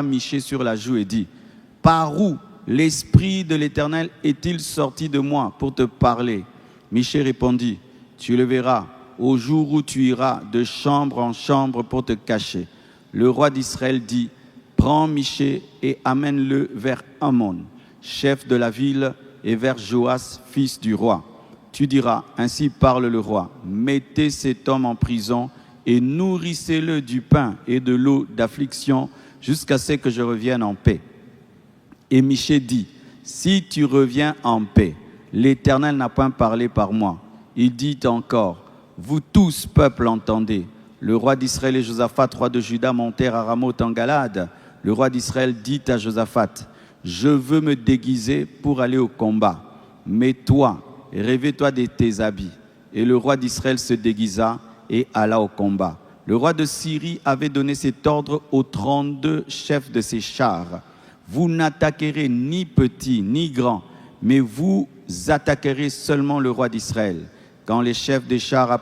Michée sur la joue et dit, « Par où l'Esprit de l'Éternel est-il sorti de moi pour te parler ?» Michée répondit, « Tu le verras au jour où tu iras de chambre en chambre pour te cacher. » Le roi d'Israël dit, « Prends Michée et amène-le vers Amon, chef de la ville, et vers Joas, fils du roi. Tu diras, ainsi parle le roi, mettez cet homme en prison et nourrissez-le du pain et de l'eau d'affliction jusqu'à ce que je revienne en paix. » Et Michée dit, « Si tu reviens en paix, l'Éternel n'a point parlé par moi. » Il dit encore, « Vous tous, peuple, entendez. » Le roi d'Israël et Josaphat, roi de Juda, montèrent à Ramoth en Galade. Le roi d'Israël dit à Josaphat, « Je veux me déguiser pour aller au combat. Mets-toi, revêts-toi de tes habits. » Et le roi d'Israël se déguisa et alla au combat. Le roi de Syrie avait donné cet ordre aux 32 chefs de ses chars. « Vous n'attaquerez ni petit ni grand, mais vous attaquerez seulement le roi d'Israël. » Quand les chefs des chars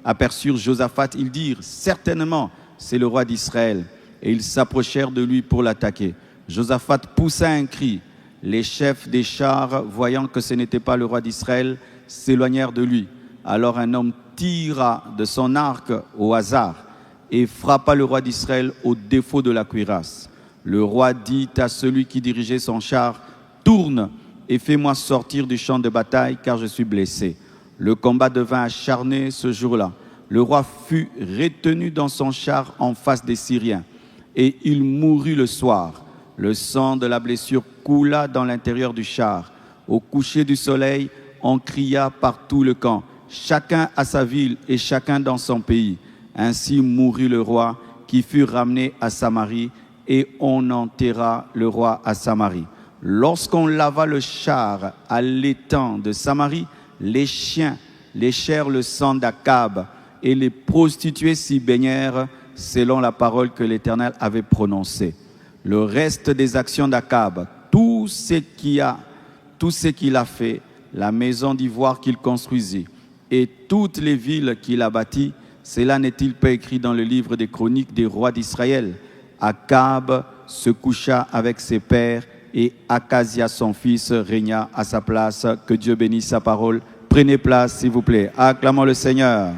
aperçurent Josaphat, ils dirent, « Certainement, c'est le roi d'Israël. » Et ils s'approchèrent de lui pour l'attaquer. Josaphat poussa un cri. Les chefs des chars, voyant que ce n'était pas le roi d'Israël, s'éloignèrent de lui. Alors un homme tira de son arc au hasard et frappa le roi d'Israël au défaut de la cuirasse. Le roi dit à celui qui dirigeait son char, « Tourne et fais-moi sortir du champ de bataille, car je suis blessé. » Le combat devint acharné ce jour-là. Le roi fut retenu dans son char en face des Syriens, et il mourut le soir. Le sang de la blessure coula dans l'intérieur du char. Au coucher du soleil, on cria par tout le camp, chacun à sa ville et chacun dans son pays. Ainsi mourut le roi, qui fut ramené à Samarie, et on enterra le roi à Samarie. Lorsqu'on lava le char à l'étang de Samarie, les chiens léchèrent le sang d'Akab, et les prostituées s'y baignèrent, selon la parole que l'Éternel avait prononcée. Le reste des actions d'Akab, tout ce qu'il a fait, la maison d'ivoire qu'il construisit, et toutes les villes qu'il a bâties, cela n'est-il pas écrit dans le livre des chroniques des rois d'Israël? Akab se coucha avec ses pères, et Akazia, son fils, régna à sa place. Que Dieu bénisse sa parole. Prenez place, s'il vous plaît. Acclamons le Seigneur.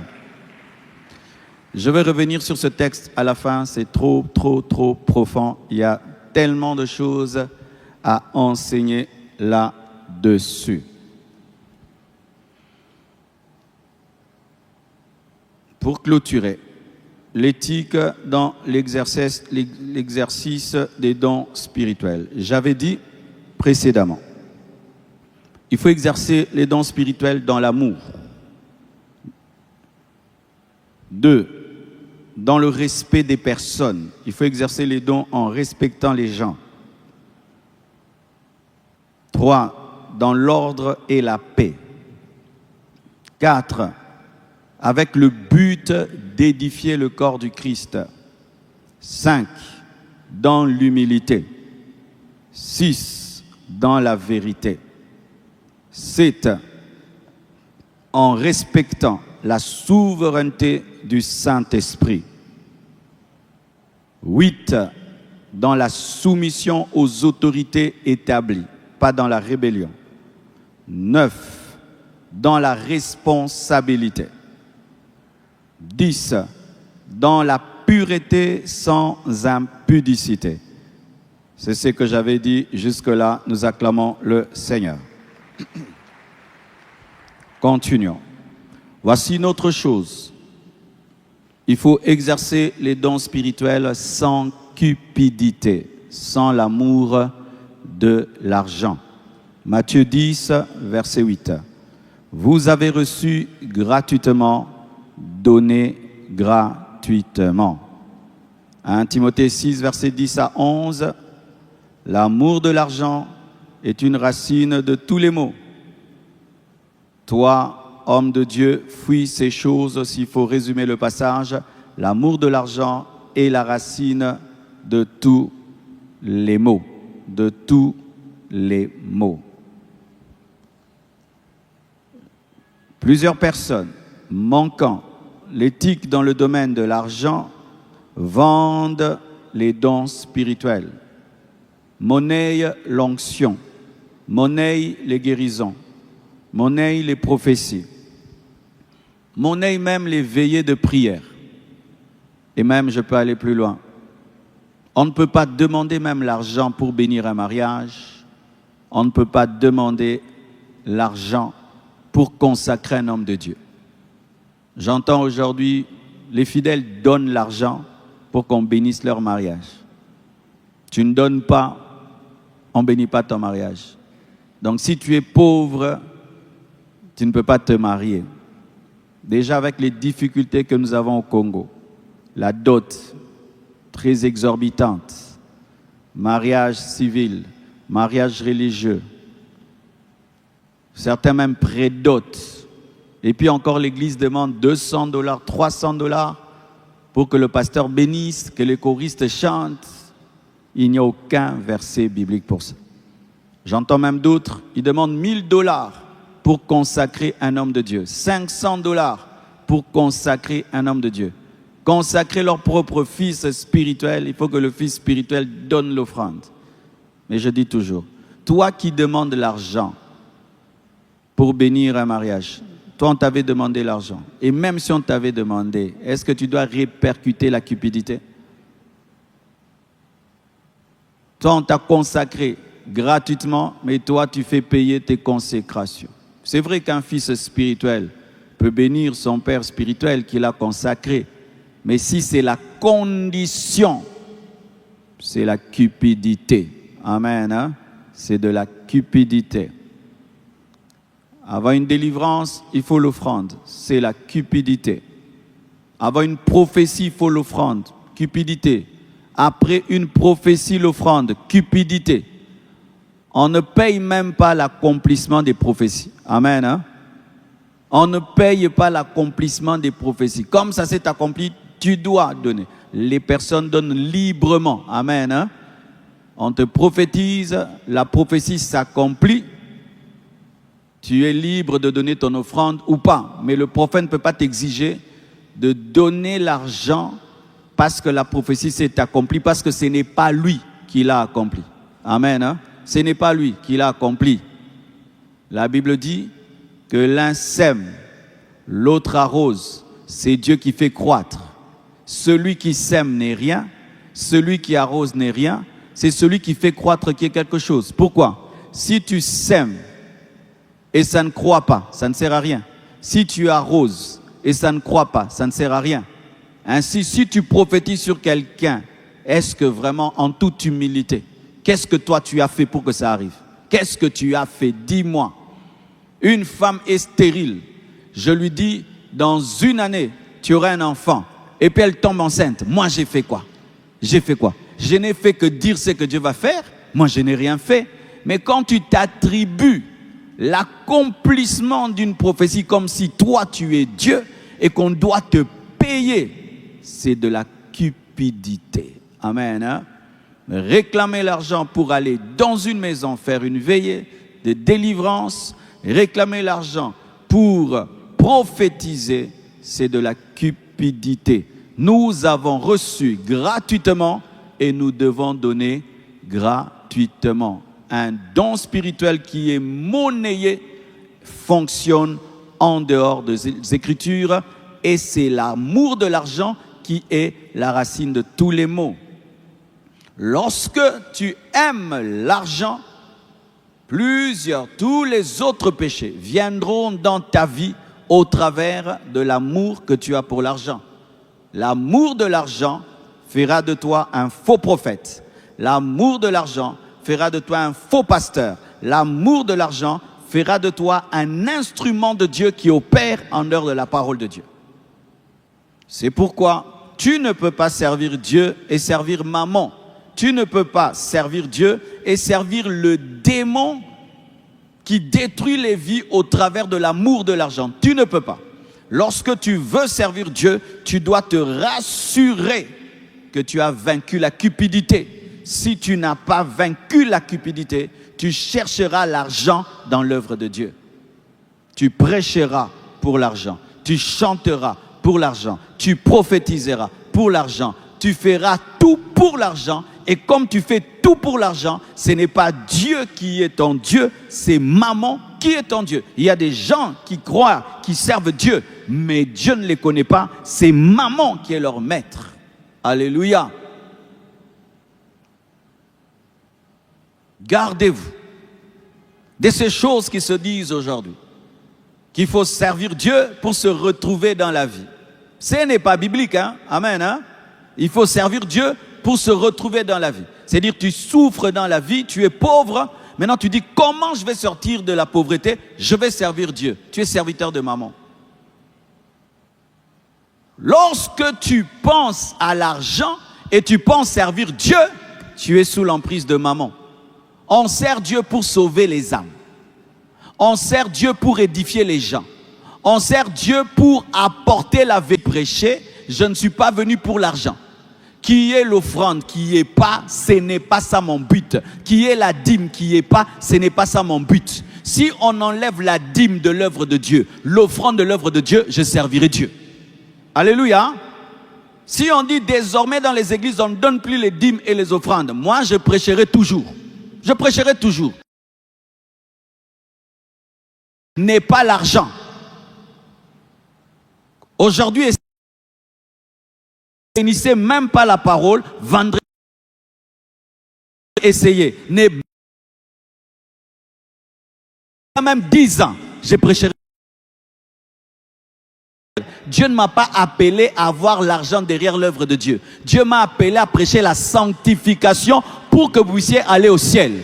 Je vais revenir sur ce texte à la fin. C'est trop profond. Il y a tellement de choses à enseigner là-dessus. Pour clôturer, l'éthique dans l'exercice des dons spirituels. J'avais dit précédemment, il faut exercer les dons spirituels dans l'amour. 2, dans le respect des personnes. Il faut exercer les dons en respectant les gens. 3, dans l'ordre et la paix. 4, avec le but d'édifier le corps du Christ. 5, dans l'humilité. 6, dans la vérité. 7, en respectant la souveraineté du Saint-Esprit. 8, dans la soumission aux autorités établies, pas dans la rébellion. 9, dans la responsabilité. 10, dans la pureté sans impudicité. C'est ce que j'avais dit jusque-là. Nous acclamons le Seigneur. Continuons. Voici une autre chose. Il faut exercer les dons spirituels sans cupidité, sans l'amour de l'argent. Matthieu 10, verset 8. Vous avez reçu gratuitement, donnez gratuitement. 1 Timothée 6, verset 10 à 11. L'amour de l'argent est une racine de tous les maux. Toi, homme de Dieu, fuis ces choses, s'il faut résumer le passage. L'amour de l'argent est la racine de tous les maux. De tous les maux. Plusieurs personnes manquant l'éthique dans le domaine de l'argent vendent les dons spirituels. Monnaie l'onction. Monnaie les guérisons. Monnaie les prophéties. Monnaie même les veillées de prière. Et même, je peux aller plus loin. On ne peut pas demander même l'argent pour bénir un mariage. On ne peut pas demander l'argent pour consacrer un homme de Dieu. J'entends aujourd'hui, les fidèles donnent l'argent pour qu'on bénisse leur mariage. Tu ne donnes pas, on ne bénit pas ton mariage. Donc si tu es pauvre, tu ne peux pas te marier. Déjà avec les difficultés que nous avons au Congo, la dot très exorbitante, mariage civil, mariage religieux, certains même prédotent. Et puis encore l'église demande $200, $300 pour que le pasteur bénisse, que les choristes chantent. Il n'y a aucun verset biblique pour ça. J'entends même d'autres, ils demandent $1000 pour consacrer un homme de Dieu, $500 pour consacrer un homme de Dieu. Consacrer leur propre fils spirituel, il faut que le fils spirituel donne l'offrande. Mais je dis toujours, toi qui demandes l'argent pour bénir un mariage, toi on t'avait demandé l'argent, et même si on t'avait demandé, est-ce que tu dois répercuter la cupidité? Toi on t'a consacré gratuitement, mais toi tu fais payer tes consécrations. C'est vrai qu'un fils spirituel peut bénir son père spirituel qu'il a consacré, mais si c'est la condition, c'est la cupidité. Amen. Hein? C'est de la cupidité. Avant une délivrance, il faut l'offrande. C'est la cupidité. Avant une prophétie, il faut l'offrande. Cupidité. Après une prophétie, l'offrande. Cupidité. On ne paye même pas l'accomplissement des prophéties. Amen. Hein? On ne paye pas l'accomplissement des prophéties. Comme ça s'est accompli, tu dois donner. Les personnes donnent librement. Amen. Hein? On te prophétise, la prophétie s'accomplit. Tu es libre de donner ton offrande ou pas. Mais le prophète ne peut pas t'exiger de donner l'argent parce que la prophétie s'est accomplie, parce que ce n'est pas lui qui l'a accompli. Amen. Hein? Ce n'est pas lui qui l'a accompli. La Bible dit que l'un sème, l'autre arrose. C'est Dieu qui fait croître. Celui qui sème n'est rien, celui qui arrose n'est rien, c'est celui qui fait croître qui est quelque chose. Pourquoi? Si tu sèmes et ça ne croît pas, ça ne sert à rien. Si tu arroses et ça ne croît pas, ça ne sert à rien. Ainsi, si tu prophétises sur quelqu'un, est-ce que vraiment, en toute humilité, qu'est-ce que toi tu as fait pour que ça arrive? Qu'est-ce que tu as fait? Dis-moi. Une femme est stérile. Je lui dis, dans une année, tu auras un enfant. Et puis elle tombe enceinte. Moi, j'ai fait quoi? J'ai fait quoi? Je n'ai fait que dire ce que Dieu va faire. Moi, je n'ai rien fait. Mais quand tu t'attribues l'accomplissement d'une prophétie comme si toi, tu es Dieu et qu'on doit te payer, c'est de la cupidité. Amen. Hein? Réclamer l'argent pour aller dans une maison faire une veillée de délivrance, réclamer l'argent pour prophétiser, c'est de la cupidité. Nous avons reçu gratuitement et nous devons donner gratuitement. Un don spirituel qui est monnayé fonctionne en dehors des Écritures et c'est l'amour de l'argent qui est la racine de tous les maux. Lorsque tu aimes l'argent, tous les autres péchés viendront dans ta vie au travers de l'amour que tu as pour l'argent. L'amour de l'argent fera de toi un faux prophète. L'amour de l'argent fera de toi un faux pasteur. L'amour de l'argent fera de toi un instrument de Dieu qui opère en dehors de la parole de Dieu. C'est pourquoi tu ne peux pas servir Dieu et servir maman. Tu ne peux pas servir Dieu et servir le démon qui détruit les vies au travers de l'amour de l'argent. Tu ne peux pas. Lorsque tu veux servir Dieu, tu dois te rassurer que tu as vaincu la cupidité. Si tu n'as pas vaincu la cupidité, tu chercheras l'argent dans l'œuvre de Dieu. Tu prêcheras pour l'argent. Tu chanteras pour l'argent. Tu prophétiseras pour l'argent. Tu feras tout pour l'argent. Et comme tu fais tout pour l'argent, ce n'est pas Dieu qui est ton Dieu, c'est maman qui est ton Dieu. Il y a des gens qui croient, qui servent Dieu, mais Dieu ne les connaît pas. C'est maman qui est leur maître. Alléluia. Gardez-vous de ces choses qui se disent aujourd'hui. Qu'il faut servir Dieu pour se retrouver dans la vie. Ce n'est pas biblique, hein? Amen, hein? Il faut servir Dieu pour se retrouver dans la vie. C'est-à-dire tu souffres dans la vie, tu es pauvre. Maintenant tu dis comment je vais sortir de la pauvreté? Je vais servir Dieu. Tu es serviteur de maman. Lorsque tu penses à l'argent et tu penses servir Dieu, tu es sous l'emprise de maman. On sert Dieu pour sauver les âmes. On sert Dieu pour édifier les gens. On sert Dieu pour apporter la vérité. Prêcher, je ne suis pas venu pour l'argent. Qui est l'offrande, qui est pas, ce n'est pas ça mon but. Qui est la dîme, qui est pas, ce n'est pas ça mon but. Si on enlève la dîme de l'œuvre de Dieu, l'offrande de l'œuvre de Dieu, je servirai Dieu. Alléluia. Si on dit désormais dans les églises, on ne donne plus les dîmes et les offrandes, moi je prêcherai toujours. Je prêcherai toujours. N'est pas l'argent. Aujourd'hui, bénissez même pas la parole, vendrez, essayez. N'est pas même 10 ans, je prêcherai. Dieu ne m'a pas appelé à avoir l'argent derrière l'œuvre de Dieu. Dieu m'a appelé à prêcher la sanctification pour que vous puissiez aller au ciel.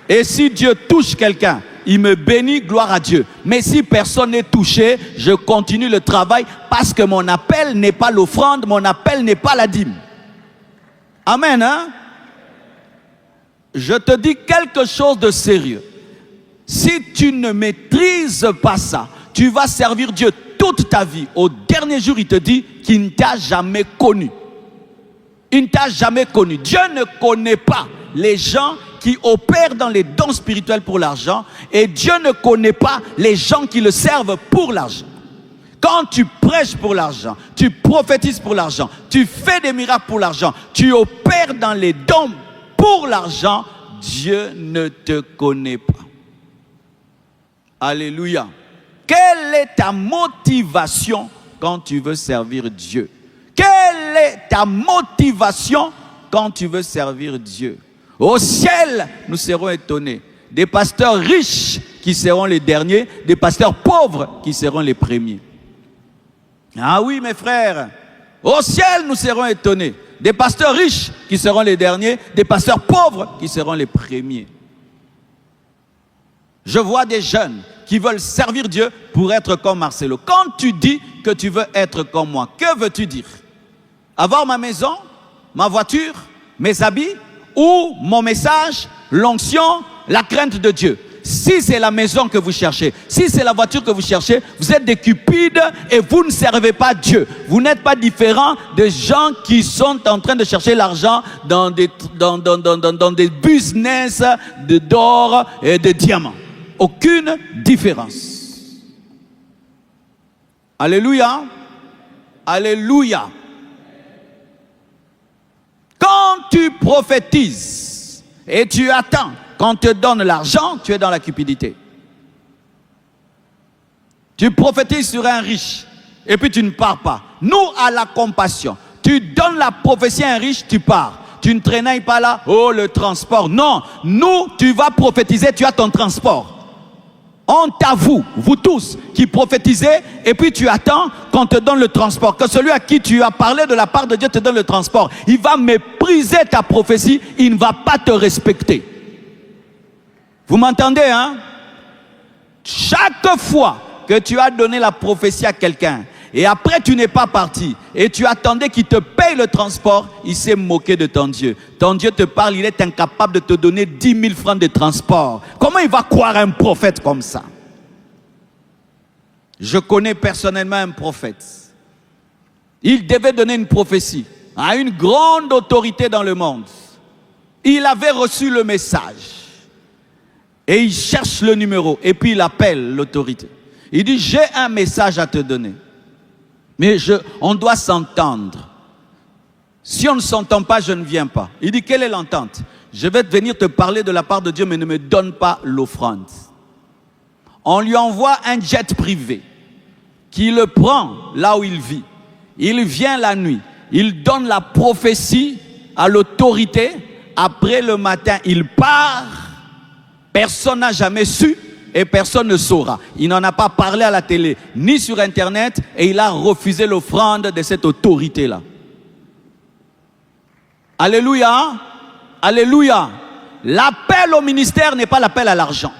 Et si Dieu touche quelqu'un, il me bénit, gloire à Dieu. Mais si personne n'est touché, je continue le travail parce que mon appel n'est pas l'offrande, mon appel n'est pas la dîme. Amen, hein? Je te dis quelque chose de sérieux. Si tu ne maîtrises pas ça, tu vas servir Dieu toute ta vie. Au dernier jour, il te dit qu'il ne t'a jamais connu. Il ne t'a jamais connu. Dieu ne connaît pas les gens qui opèrent dans les dons spirituels pour l'argent, et Dieu ne connaît pas les gens qui le servent pour l'argent. Quand tu prêches pour l'argent, tu prophétises pour l'argent, tu fais des miracles pour l'argent, tu opères dans les dons pour l'argent, Dieu ne te connaît pas. Alléluia. Quelle est ta motivation quand tu veux servir Dieu? Quelle est ta motivation quand tu veux servir Dieu? Au ciel, nous serons étonnés. Des pasteurs riches qui seront les derniers, des pasteurs pauvres qui seront les premiers. Ah oui, mes frères, au ciel, nous serons étonnés. Des pasteurs riches qui seront les derniers, des pasteurs pauvres qui seront les premiers. Je vois des jeunes qui veulent servir Dieu pour être comme Marcelo. Quand tu dis que tu veux être comme moi, que veux-tu dire? Avoir ma maison, ma voiture, mes habits, ou mon message, l'onction, la crainte de Dieu? Si c'est la maison que vous cherchez, si c'est la voiture que vous cherchez, vous êtes des cupides et vous ne servez pas Dieu. Vous n'êtes pas différent des gens qui sont en train de chercher l'argent dans des business d'or et de diamants. Aucune différence. Alléluia. Alléluia. Quand tu prophétises et tu attends qu'on te donne l'argent, tu es dans la cupidité. Tu prophétises sur un riche et puis tu ne pars pas. Nous, à la compassion, tu donnes la prophétie à un riche, tu pars. Tu ne traînailles pas là, oh le transport. Non, nous, tu vas prophétiser, tu as ton transport. On t'avoue, vous tous qui prophétisez, et puis tu attends qu'on te donne le transport. Que celui à qui tu as parlé de la part de Dieu te donne le transport. Il va mépriser ta prophétie, il ne va pas te respecter. Vous m'entendez, hein? Chaque fois que tu as donné la prophétie à quelqu'un, et après tu n'es pas parti, et tu attendais qu'il te paye le transport, il s'est moqué de ton Dieu. Ton Dieu te parle, il est incapable de te donner 10 000 francs de transport. Comment il va croire un prophète comme ça? Je connais personnellement un prophète. Il devait donner une prophétie à une grande autorité dans le monde. Il avait reçu le message. Et il cherche le numéro, et puis il appelle l'autorité. Il dit, j'ai un message à te donner. Mais on doit s'entendre. Si on ne s'entend pas, je ne viens pas. Il dit, quelle est l'entente? Je vais venir te parler de la part de Dieu, mais ne me donne pas l'offrande. On lui envoie un jet privé qui le prend là où il vit. Il vient la nuit. Il donne la prophétie à l'autorité. Après le matin, il part. Personne n'a jamais su et personne ne saura. Il n'en a pas parlé à la télé, ni sur Internet, et il a refusé l'offrande de cette autorité-là. Alléluia. Alléluia. L'appel au ministère n'est pas l'appel à l'argent.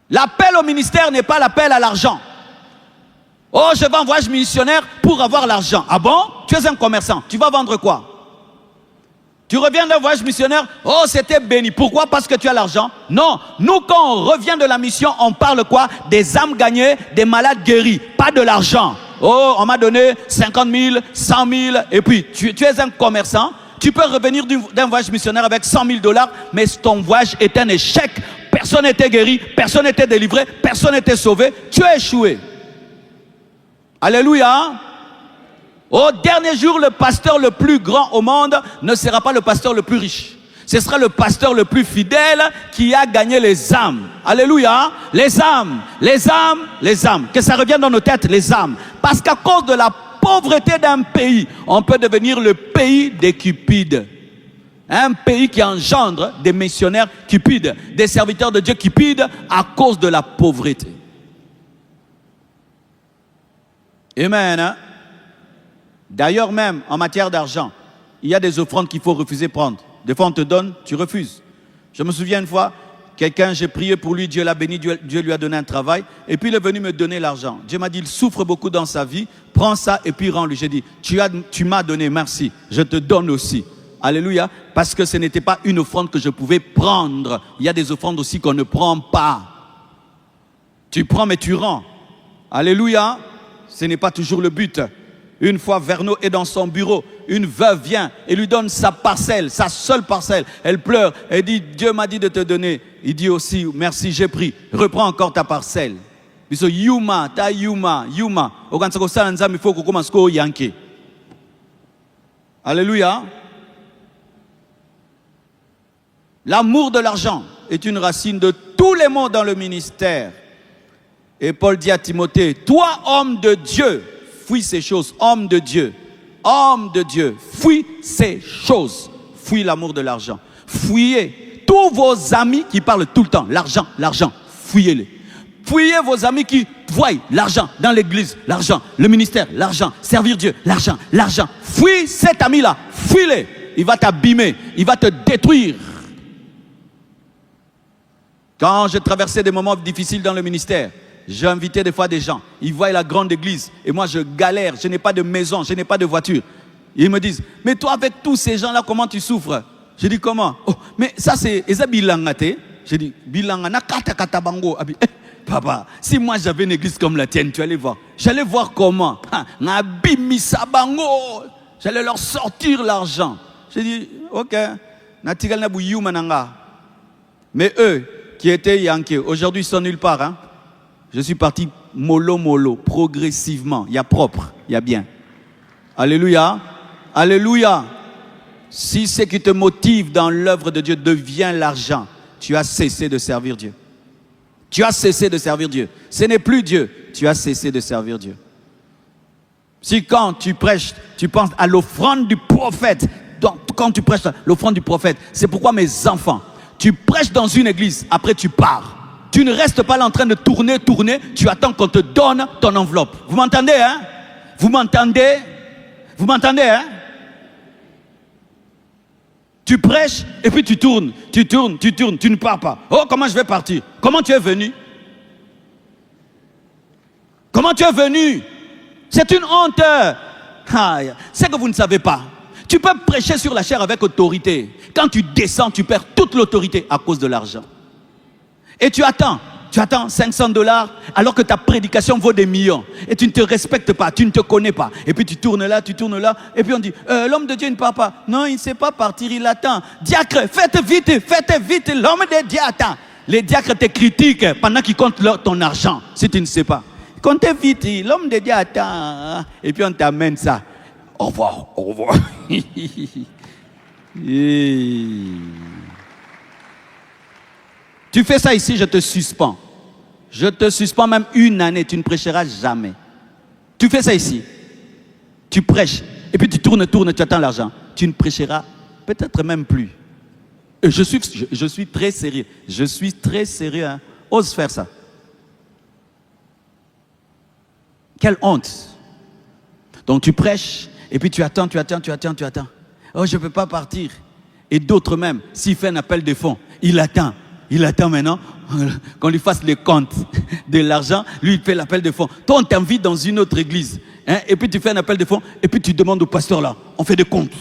L'appel au ministère n'est pas l'appel à l'argent. Oh, je vais en voyage missionnaire pour avoir l'argent. Ah bon? Tu es un commerçant. Tu vas vendre quoi? Tu reviens d'un voyage missionnaire. Oh, c'était béni. Pourquoi? Parce que tu as l'argent? Non. Nous, quand on revient de la mission, on parle quoi? Des âmes gagnées, des malades guéris. Pas de l'argent. Oh, on m'a donné 50 000, 100 000. Et puis, tu es un commerçant. Tu peux revenir d'un voyage missionnaire avec 100 000 $, mais ton voyage est un échec. Personne n'était guéri, personne n'était délivré, personne n'était sauvé. Tu as échoué. Alléluia. Au dernier jour, le pasteur le plus grand au monde ne sera pas le pasteur le plus riche. Ce sera le pasteur le plus fidèle qui a gagné les âmes. Alléluia. Les âmes, les âmes, les âmes. Que ça revienne dans nos têtes, les âmes. Parce qu'à cause de la pauvreté d'un pays, on peut devenir le pays des cupides. Un pays qui engendre des missionnaires cupides, des serviteurs de Dieu cupides à cause de la pauvreté. Amen. D'ailleurs même, en matière d'argent, il y a des offrandes qu'il faut refuser de prendre. Des fois on te donne, tu refuses. Je me souviens une fois, quelqu'un, j'ai prié pour lui, Dieu l'a béni, Dieu lui a donné un travail, et puis il est venu me donner l'argent. Dieu m'a dit, il souffre beaucoup dans sa vie, prends ça et puis rends-lui. J'ai dit, tu m'as donné, merci, je te donne aussi. Alléluia, parce que ce n'était pas une offrande que je pouvais prendre. Il y a des offrandes aussi qu'on ne prend pas. Tu prends mais tu rends. Alléluia, ce n'est pas toujours le but. Une fois, Verneau est dans son bureau. Une veuve vient et lui donne sa parcelle, sa seule parcelle. Elle pleure. Elle dit, Dieu m'a dit de te donner. Il dit aussi, merci, j'ai pris. Reprends encore ta parcelle. Biso yuma, ta yuma, yuma. Alléluia. L'amour de l'argent est une racine de tous les maux dans le ministère. Et Paul dit à Timothée, toi, homme de Dieu, fuis ces choses. Homme de Dieu, fuis ces choses. Fuis l'amour de l'argent. Fuyez tous vos amis qui parlent tout le temps. L'argent, l'argent, fuyez-les. Fuyez vos amis qui voient l'argent dans l'église, l'argent, le ministère, l'argent, servir Dieu, l'argent, l'argent. Fuis cet ami-là, fuis-les. Il va t'abîmer, il va te détruire. Quand je traversais des moments difficiles dans le ministère, j'ai invité des fois des gens. Ils voient la grande église et moi je galère. Je n'ai pas de maison, je n'ai pas de voiture. Ils me disent, mais toi avec tous ces gens-là, comment tu souffres? Je dis, comment? Oh, mais ça c'est Eza Bilangate. Je dis, Bilangana kata kata bango. Papa, si moi j'avais une église comme la tienne, tu allais voir. J'allais voir comment. J'allais leur sortir l'argent. Je dis, ok. Mais eux, qui étaient Yankee, aujourd'hui ils sont nulle part. Hein? Je suis parti mollo, progressivement. Il y a propre, il y a bien. Alléluia. Alléluia. Si ce qui te motive dans l'œuvre de Dieu devient l'argent, tu as cessé de servir Dieu. Tu as cessé de servir Dieu. Ce n'est plus Dieu. Tu as cessé de servir Dieu. Si quand tu prêches, tu penses à l'offrande du prophète. Donc, quand tu prêches l'offrande du prophète, c'est pourquoi mes enfants, tu prêches dans une église, après tu pars. Tu ne restes pas là en train de tourner, tu attends qu'on te donne ton enveloppe. Vous m'entendez, hein? Vous m'entendez? Vous m'entendez, hein? Tu prêches et puis tu tournes, tu ne pars pas. Oh, comment je vais partir? Comment tu es venu? Comment tu es venu? C'est une honte. C'est que vous ne savez pas. Tu peux prêcher sur la chair avec autorité. Quand tu descends, tu perds toute l'autorité à cause de l'argent. Et tu attends 500 $ alors que ta prédication vaut des millions. Et tu ne te respectes pas, tu ne te connais pas. Et puis tu tournes là. Et puis on dit, l'homme de Dieu ne part pas. Non, il ne sait pas partir, il attend. Diacre, faites vite, l'homme de Dieu attend. Les diacres te critiquent pendant qu'ils comptent ton argent, si tu ne sais pas. Comptez vite, l'homme de Dieu attend. Et puis on t'amène ça. Au revoir, au revoir. Tu fais ça ici, je te suspends. Je te suspends même 1 année, tu ne prêcheras jamais. Tu fais ça ici, tu prêches, et puis tu tournes, tu attends l'argent. Tu ne prêcheras peut-être même plus. Et je suis très sérieux. Je suis très sérieux. Hein. Ose faire ça. Quelle honte. Donc tu prêches, et puis tu attends. Oh, je ne peux pas partir. Et d'autres même, s'il fait un appel de fonds, il attend maintenant qu'on lui fasse les comptes de l'argent. Lui, il fait l'appel de fonds. Toi, on t'invite dans une autre église. Hein, et puis tu fais un appel de fonds. Et puis tu demandes au pasteur là, on fait des comptes.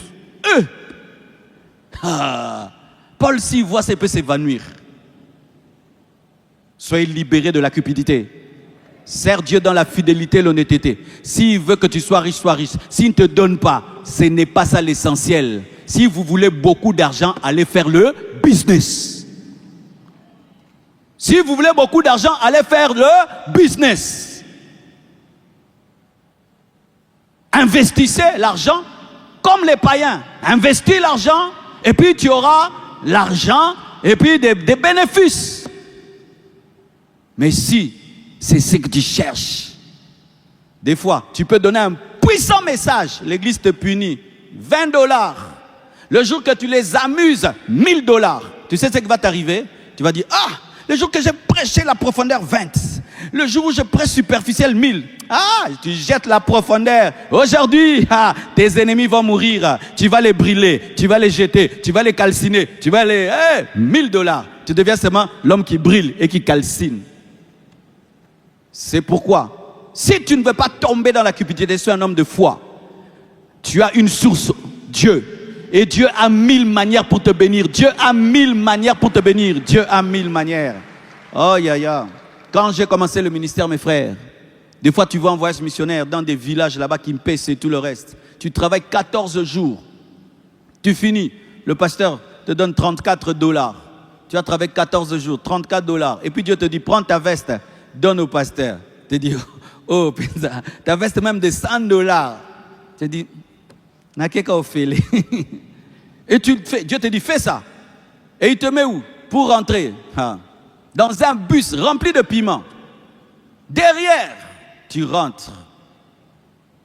Paul, s'il voit ça, il peut s'évanouir. Soyez libérés de la cupidité. Sers Dieu dans la fidélité et l'honnêteté. S'il veut que tu sois riche, sois riche. S'il ne te donne pas, ce n'est pas ça l'essentiel. Si vous voulez beaucoup d'argent, allez faire le business. Si vous voulez beaucoup d'argent, allez faire le business. Investissez l'argent comme les païens. Investis l'argent et puis tu auras l'argent et puis des bénéfices. Mais si c'est ce que tu cherches, des fois, tu peux donner un puissant message. L'église te punit. $20. Le jour que tu les amuses, $1000. Tu sais ce qui va t'arriver? Tu vas dire, ah, le jour que j'ai prêché la profondeur, 20. Le jour où je prêche superficiel, 1000. Ah, tu jettes la profondeur. Aujourd'hui, tes ennemis vont mourir. Tu vas les brûler, tu vas les jeter, tu vas les calciner, tu vas les... $1000. Tu deviens seulement l'homme qui brûle et qui calcine. C'est pourquoi, si tu ne veux pas tomber dans la cupidité, sois un homme de foi. Tu as une source, Dieu. Et Dieu a 1000 manières pour te bénir. Dieu a 1000 manières pour te bénir. Dieu a 1000 manières. Oh, ya. Quand j'ai commencé le ministère, mes frères, des fois tu vas en voyage missionnaire dans des villages là-bas qui me pèsent et tout le reste. Tu travailles 14 jours. Tu finis. Le pasteur te donne $34. Tu as travaillé 14 jours, $34. Et puis Dieu te dit, prends ta veste, donne au pasteur. Tu te dis, oh, putain, ta veste même de $100. Tu te dis, n'a qu'à faire. Et tu fais, Dieu te dit, fais ça. Et il te met où? Pour rentrer dans un bus rempli de piment. Derrière, tu rentres.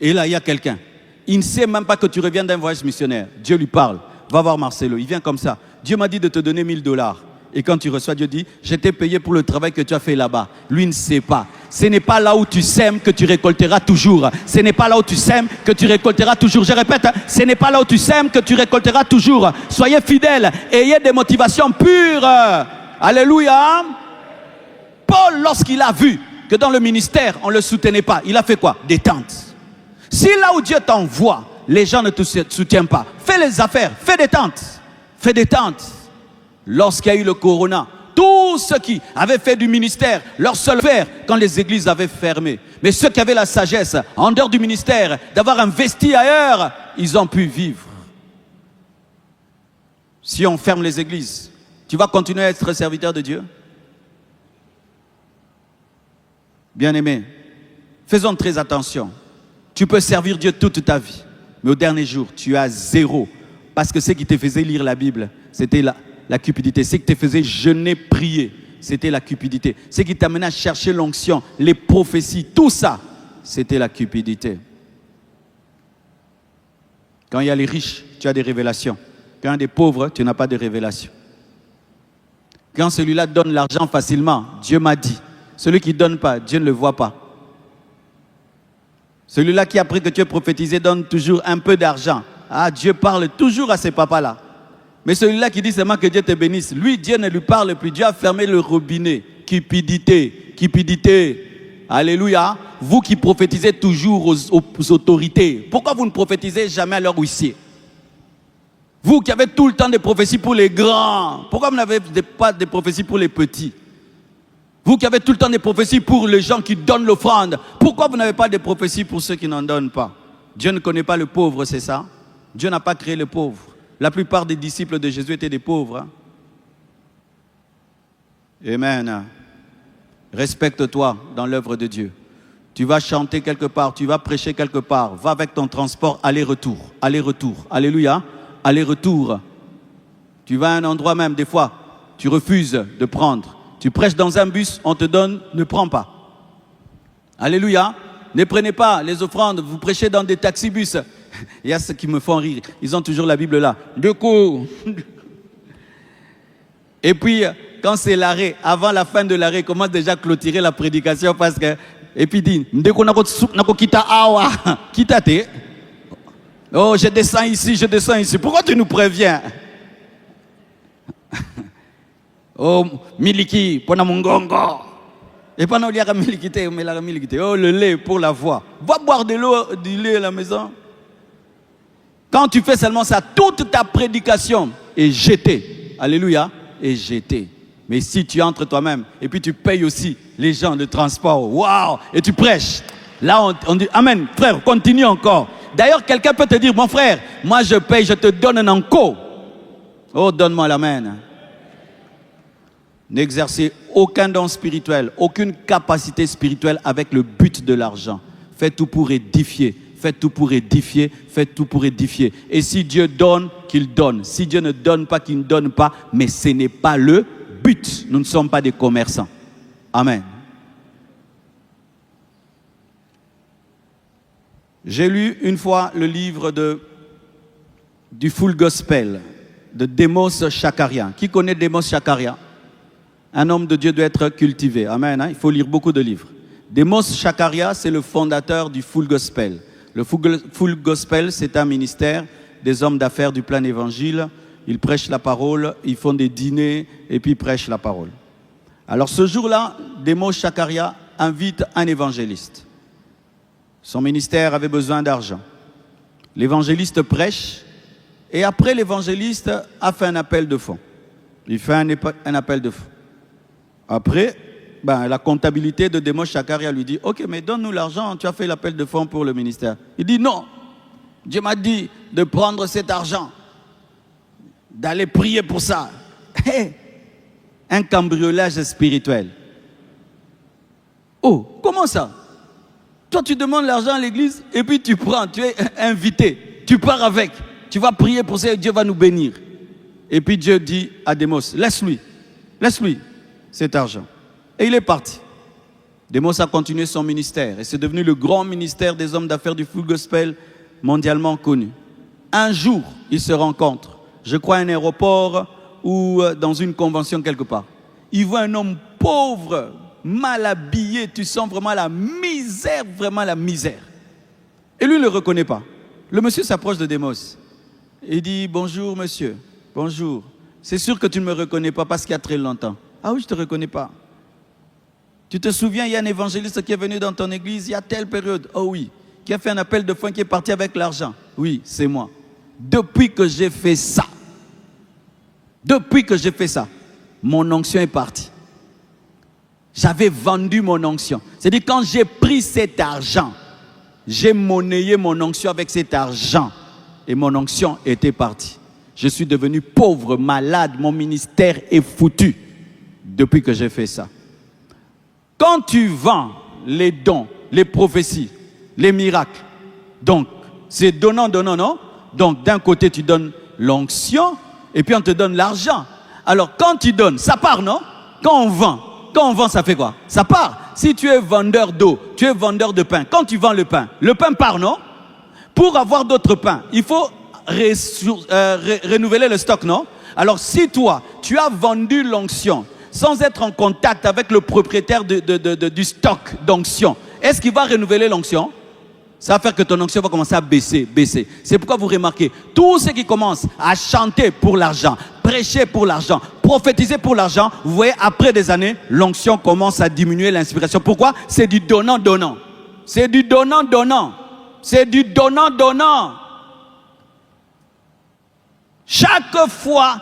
Et là, il y a quelqu'un. Il ne sait même pas que tu reviens d'un voyage missionnaire. Dieu lui parle. Va voir Marcelo. Il vient comme ça. Dieu m'a dit de te donner $1000. Et quand tu reçois, Dieu dit, je t'ai payé pour le travail que tu as fait là-bas. Lui ne sait pas. Ce n'est pas là où tu sèmes que tu récolteras toujours. Ce n'est pas là où tu sèmes que tu récolteras toujours. Je répète, ce n'est pas là où tu sèmes que tu récolteras toujours. Soyez fidèles. Ayez des motivations pures. Alléluia. Paul, lorsqu'il a vu que dans le ministère, on ne le soutenait pas, il a fait quoi? Des tentes. Si là où Dieu t'envoie, les gens ne te soutiennent pas, fais les affaires, fais des tentes. Fais des tentes. Lorsqu'il y a eu le corona, tous ceux qui avaient fait du ministère, leur seul faire quand les églises avaient fermé. Mais ceux qui avaient la sagesse, en dehors du ministère, d'avoir investi ailleurs, ils ont pu vivre. Si on ferme les églises, tu vas continuer à être serviteur de Dieu? Bien-aimé, faisons très attention. Tu peux servir Dieu toute ta vie, mais au dernier jour, tu as 0. Parce que ce qui te faisait lire la Bible, c'était la cupidité. Ce qui te faisait jeûner, prier, c'était la cupidité. Ce qui t'amenait à chercher l'onction, les prophéties, tout ça, c'était la cupidité. Quand il y a les riches, tu as des révélations. Quand il y a des pauvres, tu n'as pas de révélations. Quand celui-là donne l'argent facilement, Dieu m'a dit. Celui qui ne donne pas, Dieu ne le voit pas. Celui-là qui, après que tu aies prophétisé, donne toujours un peu d'argent. Ah, Dieu parle toujours à ces papas-là. Mais celui-là qui dit seulement que Dieu te bénisse, lui, Dieu ne lui parle plus. Dieu a fermé le robinet. Cupidité, cupidité. Alléluia. Vous qui prophétisez toujours aux autorités, pourquoi vous ne prophétisez jamais à leurs huissiers? Vous qui avez tout le temps des prophéties pour les grands, pourquoi vous n'avez pas de prophéties pour les petits? Vous qui avez tout le temps des prophéties pour les gens qui donnent l'offrande, pourquoi vous n'avez pas de prophéties pour ceux qui n'en donnent pas? Dieu ne connaît pas le pauvre, c'est ça? Dieu n'a pas créé le pauvre. La plupart des disciples de Jésus étaient des pauvres. Amen. Respecte-toi dans l'œuvre de Dieu. Tu vas chanter quelque part, tu vas prêcher quelque part. Va avec ton transport, aller-retour, aller-retour. Alléluia, aller-retour. Tu vas à un endroit même, des fois, tu refuses de prendre. Tu prêches dans un bus, on te donne, ne prends pas. Alléluia. Ne prenez pas les offrandes, vous prêchez dans des taxibus. Il y a ceux qui me font rire. Ils ont toujours la Bible là. Du coup. Et puis, quand c'est l'arrêt, avant la fin de l'arrêt, commence déjà à clôturer la prédication parce que. Et puis dit, oh, je descends ici, je descends ici. Pourquoi tu nous préviens? Oh, miliki, pona mungongo. Et pendant qu'il y a miliki, oh, le lait pour la voix. Va boire de l'eau, du lait à la maison. Quand tu fais seulement ça, toute ta prédication est jetée. Alléluia, est jetée. Mais si tu entres toi-même, et puis tu payes aussi les gens de transport, waouh, et tu prêches. Là, on dit, amen, frère, continue encore. D'ailleurs, quelqu'un peut te dire, mon frère, moi je paye, je te donne un enco. Oh, donne-moi l'amen. N'exercez aucun don spirituel, aucune capacité spirituelle avec le but de l'argent. Faites tout pour édifier, faites tout pour édifier, faites tout pour édifier. Et si Dieu donne, qu'il donne. Si Dieu ne donne pas, qu'il ne donne pas. Mais ce n'est pas le but. Nous ne sommes pas des commerçants. Amen. J'ai lu une fois le livre du Full Gospel de Demos Shakaria. Qui connaît Demos Shakaria? Un homme de Dieu doit être cultivé. Amen. Il faut lire beaucoup de livres. Demos Shakaria, c'est le fondateur du Full Gospel. Le Full Gospel, c'est un ministère des hommes d'affaires du plein évangile. Ils prêchent la parole, ils font des dîners et puis ils prêchent la parole. Alors ce jour-là, Demos Shakaria invite un évangéliste. Son ministère avait besoin d'argent. L'évangéliste prêche et après l'évangéliste a fait un appel de fonds. Il fait un appel de fonds. Après, la comptabilité de Demos Shakaria lui dit, ok, mais donne-nous l'argent, tu as fait l'appel de fonds pour le ministère. Il dit non, Dieu m'a dit de prendre cet argent, d'aller prier pour ça. Un cambriolage spirituel. Oh, comment ça? Toi, tu demandes l'argent à l'église et puis tu prends, tu es invité, tu pars avec, tu vas prier pour ça et Dieu va nous bénir. Et puis Dieu dit à Demos, laisse-lui cet argent. Et il est parti. Demos a continué son ministère et c'est devenu le grand ministère des hommes d'affaires du Full Gospel mondialement connu. Un jour, ils se rencontrent, je crois à un aéroport ou dans une convention quelque part. Ils voient un homme pauvre, mal habillé, tu sens vraiment la misère, Et lui ne le reconnaît pas. Le monsieur s'approche de Demos. Il dit, bonjour monsieur, bonjour. C'est sûr que tu ne me reconnais pas parce qu'il y a très longtemps. Ah oui, je ne te reconnais pas. Tu te souviens, il y a un évangéliste qui est venu dans ton église, il y a telle période. Oh oui, qui a fait un appel de fonds, qui est parti avec l'argent. Oui, c'est moi. Depuis que j'ai fait ça, mon onction est partie. J'avais vendu mon onction. C'est-à-dire quand j'ai pris cet argent, j'ai monnayé mon onction avec cet argent. Et mon onction était partie. Je suis devenu pauvre, malade, mon ministère est foutu depuis que j'ai fait ça. Quand tu vends les dons, les prophéties, les miracles, donc c'est donnant, non? Donc d'un côté tu donnes l'onction et puis on te donne l'argent. Alors quand tu donnes, ça part, non? Quand on vend, ça fait quoi? Ça part. Si tu es vendeur d'eau, tu es vendeur de pain, quand tu vends le pain part, non? Pour avoir d'autres pains, il faut renouveler le stock, non? Alors si toi, tu as vendu l'onction sans être en contact avec le propriétaire du stock d'onction, est-ce qu'il va renouveler l'onction? Ça va faire que ton onction va commencer à baisser. C'est pourquoi vous remarquez, tous ceux qui commencent à chanter pour l'argent, prêcher pour l'argent, prophétiser pour l'argent, vous voyez, après des années, l'onction commence à diminuer, l'inspiration. Pourquoi? C'est du donnant-donnant. C'est du donnant-donnant. C'est du donnant-donnant. Chaque fois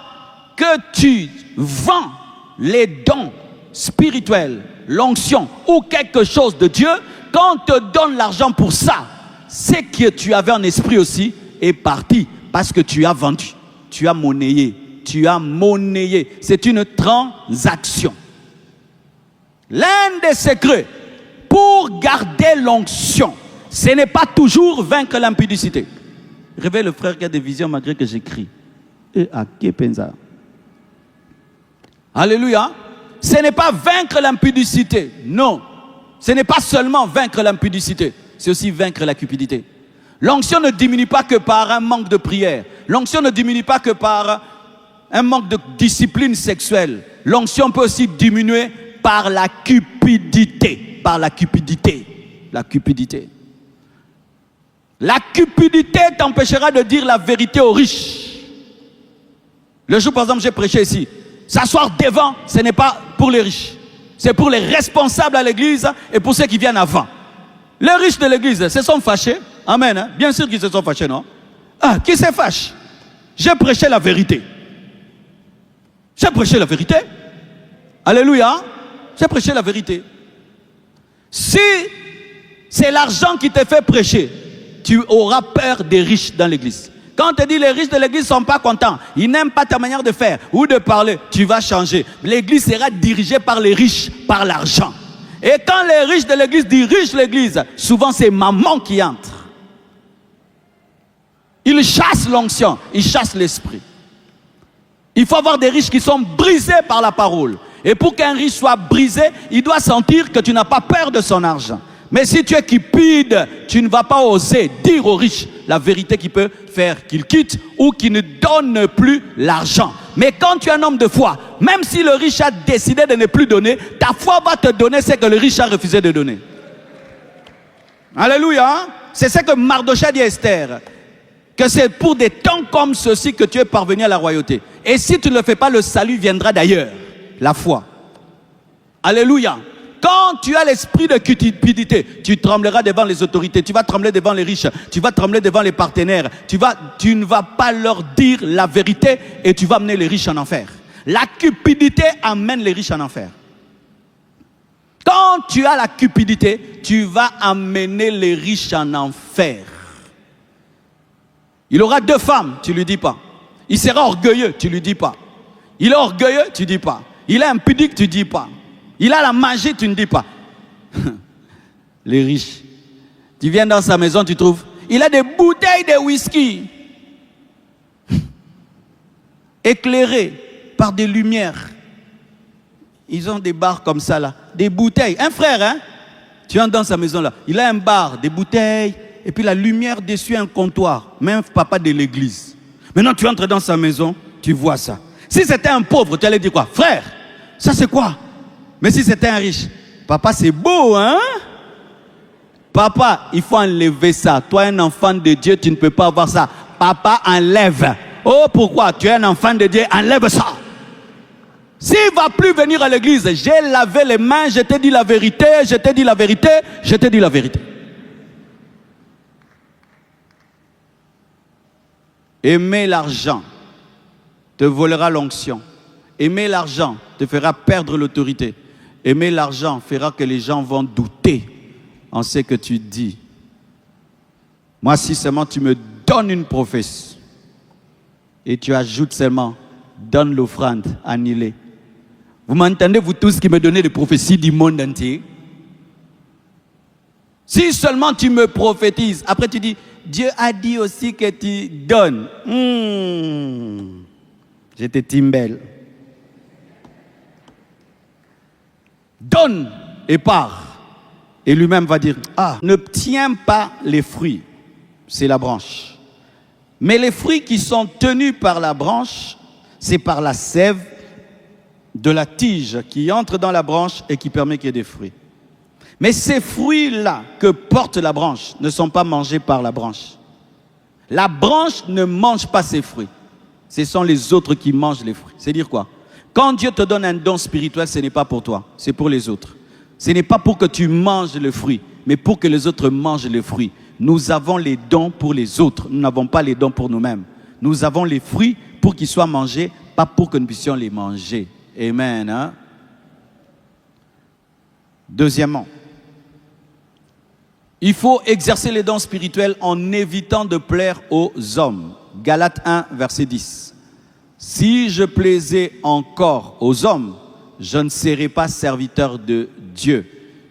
que tu vends les dons spirituels, l'onction ou quelque chose de Dieu, quand on te donne l'argent pour ça, c'est que tu avais un esprit aussi est parti parce que tu as vendu, tu as monnayé. C'est une transaction. L'un des secrets pour pour garder l'onction. Ce n'est pas toujours vaincre l'impudicité. Réveille le frère qui a des visions malgré que j'écris. Et à qui pensa? Alléluia. Ce n'est pas vaincre l'impudicité. Non. Ce n'est pas seulement vaincre l'impudicité. C'est aussi vaincre la cupidité. L'onction ne diminue pas que par un manque de prière. L'onction ne diminue pas que par un manque de discipline sexuelle. L'onction peut aussi diminuer par la cupidité. Par la cupidité. La cupidité. La cupidité t'empêchera de dire la vérité aux riches. Le jour, par exemple, j'ai prêché ici. S'asseoir devant, ce n'est pas pour les riches. C'est pour les responsables à l'église et pour ceux qui viennent avant. Les riches de l'église se sont fâchés. Amen. Hein? Bien sûr qu'ils se sont fâchés, non? Ah, qui se fâche? J'ai prêché la vérité. J'ai prêché la vérité. Alléluia. J'ai prêché la vérité. Si c'est l'argent qui te fait prêcher, tu auras peur des riches dans l'église. Quand on te dit les riches de l'église ne sont pas contents, ils n'aiment pas ta manière de faire ou de parler, tu vas changer. L'église sera dirigée par les riches, par l'argent. Et quand les riches de l'église dirigent l'église, souvent c'est maman qui entre. Ils chassent l'onction, ils chassent l'esprit. Il faut avoir des riches qui sont brisés par la parole. Et pour qu'un riche soit brisé, il doit sentir que tu n'as pas peur de son argent. Mais si tu es cupide, tu ne vas pas oser dire aux riches la vérité qui peut faire qu'ils quittent ou qu'ils ne donnent plus l'argent. Mais quand tu es un homme de foi, même si le riche a décidé de ne plus donner, ta foi va te donner ce que le riche a refusé de donner. Alléluia. C'est ce que Mardochée dit à Esther. Que c'est pour des temps comme ceci que tu es parvenu à la royauté. Et si tu ne le fais pas, le salut viendra d'ailleurs. La foi. Alléluia. Quand tu as l'esprit de cupidité, tu trembleras devant les autorités, tu vas trembler devant les riches, tu vas trembler devant les partenaires, tu ne vas pas leur dire la vérité et tu vas amener les riches en enfer. La cupidité amène les riches en enfer. Quand tu as la cupidité, tu vas amener les riches en enfer. Il aura 2 femmes, tu ne lui dis pas. Il sera orgueilleux, tu ne lui dis pas. Il est orgueilleux, tu ne dis pas. Il est impudique, tu ne dis pas. Il a la magie, tu ne dis pas. Les riches. Tu viens dans sa maison, tu trouves. Il a des bouteilles de whisky. Éclairées par des lumières. Ils ont des bars comme ça là. Des bouteilles. Un frère, hein. Tu entres dans sa maison là. Il a un bar, des bouteilles. Et puis la lumière dessus, un comptoir. Même papa de l'église. Maintenant, tu entres dans sa maison, tu vois ça. Si c'était un pauvre, tu allais dire quoi? Frère, ça c'est quoi? Mais si c'était un riche, papa c'est beau, hein? Papa, il faut enlever ça. Toi, un enfant de Dieu, tu ne peux pas avoir ça. Papa, enlève. Oh, pourquoi? Tu es un enfant de Dieu, enlève ça. S'il ne va plus venir à l'église, j'ai lavé les mains, je t'ai dit la vérité, je t'ai dit la vérité, je t'ai dit la vérité. Aimer l'argent te volera l'onction. Aimer l'argent te fera perdre l'autorité. Aimer l'argent fera que les gens vont douter en ce que tu dis. Moi, si seulement tu me donnes une prophétie et tu ajoutes seulement donne l'offrande annulée. Vous m'entendez, vous tous qui me donnez des prophéties du monde entier? Si seulement tu me prophétises, après tu dis, Dieu a dit aussi que tu donnes. J'étais timbelle. Donne et pars. Et lui-même va dire, ne tiens pas les fruits, c'est la branche. Mais les fruits qui sont tenus par la branche, c'est par la sève de la tige qui entre dans la branche et qui permet qu'il y ait des fruits. Mais ces fruits-là que porte la branche ne sont pas mangés par la branche. La branche ne mange pas ses fruits. Ce sont les autres qui mangent les fruits. C'est-à-dire quoi? Quand Dieu te donne un don spirituel, ce n'est pas pour toi, c'est pour les autres. Ce n'est pas pour que tu manges le fruit, mais pour que les autres mangent le fruit. Nous avons les dons pour les autres, nous n'avons pas les dons pour nous-mêmes. Nous avons les fruits pour qu'ils soient mangés, pas pour que nous puissions les manger. Amen. Hein? Deuxièmement, il faut exercer les dons spirituels en évitant de plaire aux hommes. Galates 1, verset 10. Si je plaisais encore aux hommes, je ne serais pas serviteur de Dieu.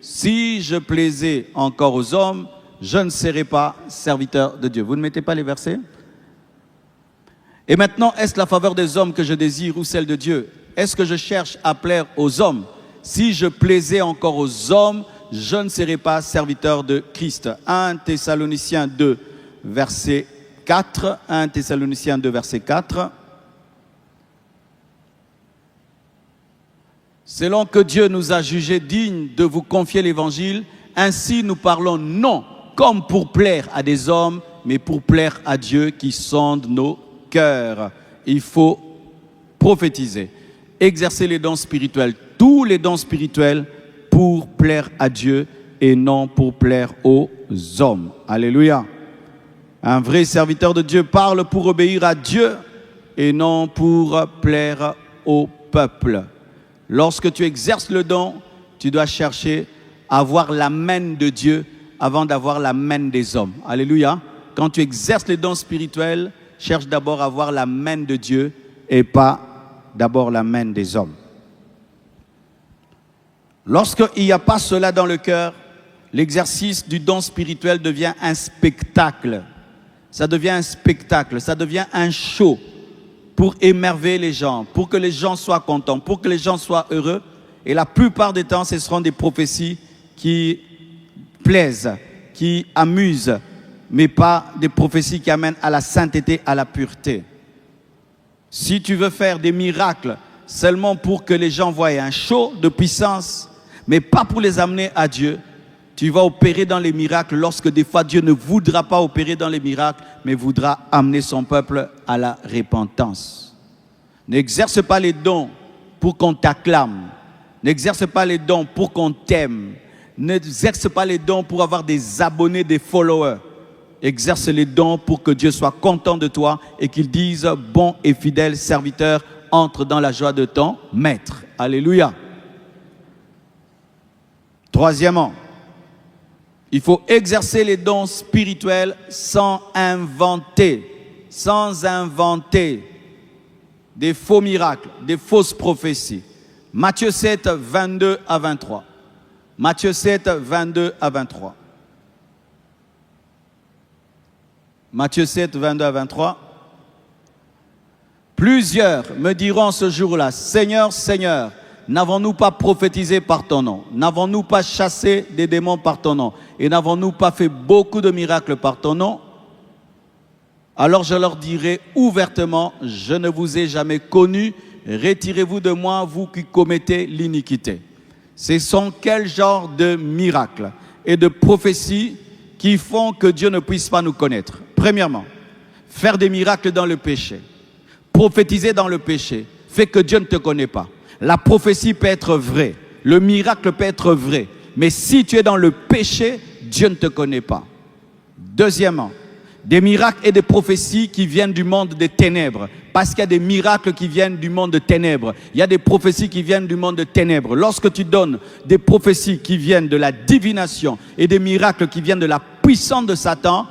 si je plaisais encore aux hommes, je ne serais pas serviteur de Dieu. Vous ne mettez pas les versets? Et maintenant, est-ce la faveur des hommes que je désire ou celle de Dieu? Est-ce que je cherche à plaire aux hommes? Si je plaisais encore aux hommes, je ne serais pas serviteur de Christ. 1 Thessaloniciens 2, verset 4. 1 Thessaloniciens 2, verset 4. Selon que Dieu nous a jugés dignes de vous confier l'évangile, ainsi nous parlons non comme pour plaire à des hommes, mais pour plaire à Dieu qui sonde nos cœurs. Il faut prophétiser, exercer les dons spirituels, tous les dons spirituels pour plaire à Dieu et non pour plaire aux hommes. Alléluia. Un vrai serviteur de Dieu parle pour obéir à Dieu et non pour plaire au peuple. Lorsque tu exerces le don, tu dois chercher à avoir la main de Dieu avant d'avoir la main des hommes. Alléluia. Quand tu exerces les dons spirituels, cherche d'abord à avoir la main de Dieu et pas d'abord la main des hommes. Lorsqu'il n'y a pas cela dans le cœur, l'exercice du don spirituel devient un spectacle. Ça devient un spectacle, ça devient un show pour émerveiller les gens, pour que les gens soient contents, pour que les gens soient heureux. Et la plupart des temps, ce seront des prophéties qui plaisent, qui amusent, mais pas des prophéties qui amènent à la sainteté, à la pureté. Si tu veux faire des miracles seulement pour que les gens voient un show de puissance, mais pas pour les amener à Dieu, tu vas opérer dans les miracles lorsque des fois Dieu ne voudra pas opérer dans les miracles, mais voudra amener son peuple à la repentance. N'exerce pas les dons pour qu'on t'acclame. N'exerce pas les dons pour qu'on t'aime. N'exerce pas les dons pour avoir des abonnés, des followers. Exerce les dons pour que Dieu soit content de toi et qu'il dise « Bon et fidèle serviteur, entre dans la joie de ton maître. » Alléluia. Troisièmement, il faut exercer les dons spirituels sans inventer des faux miracles, des fausses prophéties. Matthieu 7, 22 à 23. Matthieu 7, 22 à 23. Matthieu 7, 22 à 23. Plusieurs me diront ce jour-là, Seigneur, Seigneur, n'avons-nous pas prophétisé par ton nom? N'avons-nous pas chassé des démons par ton nom? Et n'avons-nous pas fait beaucoup de miracles par ton nom? Alors je leur dirai ouvertement, je ne vous ai jamais connus, retirez-vous de moi, vous qui commettez l'iniquité. Ce sont quel genre de miracles et de prophéties qui font que Dieu ne puisse pas nous connaître? Premièrement, faire des miracles dans le péché. Prophétiser dans le péché fait que Dieu ne te connaît pas. La prophétie peut être vraie, le miracle peut être vrai, mais si tu es dans le péché, Dieu ne te connaît pas. Deuxièmement, des miracles et des prophéties qui viennent du monde des ténèbres, parce qu'il y a des miracles qui viennent du monde de ténèbres, il y a des prophéties qui viennent du monde de ténèbres. Lorsque tu donnes des prophéties qui viennent de la divination et des miracles qui viennent de la puissance de Satan,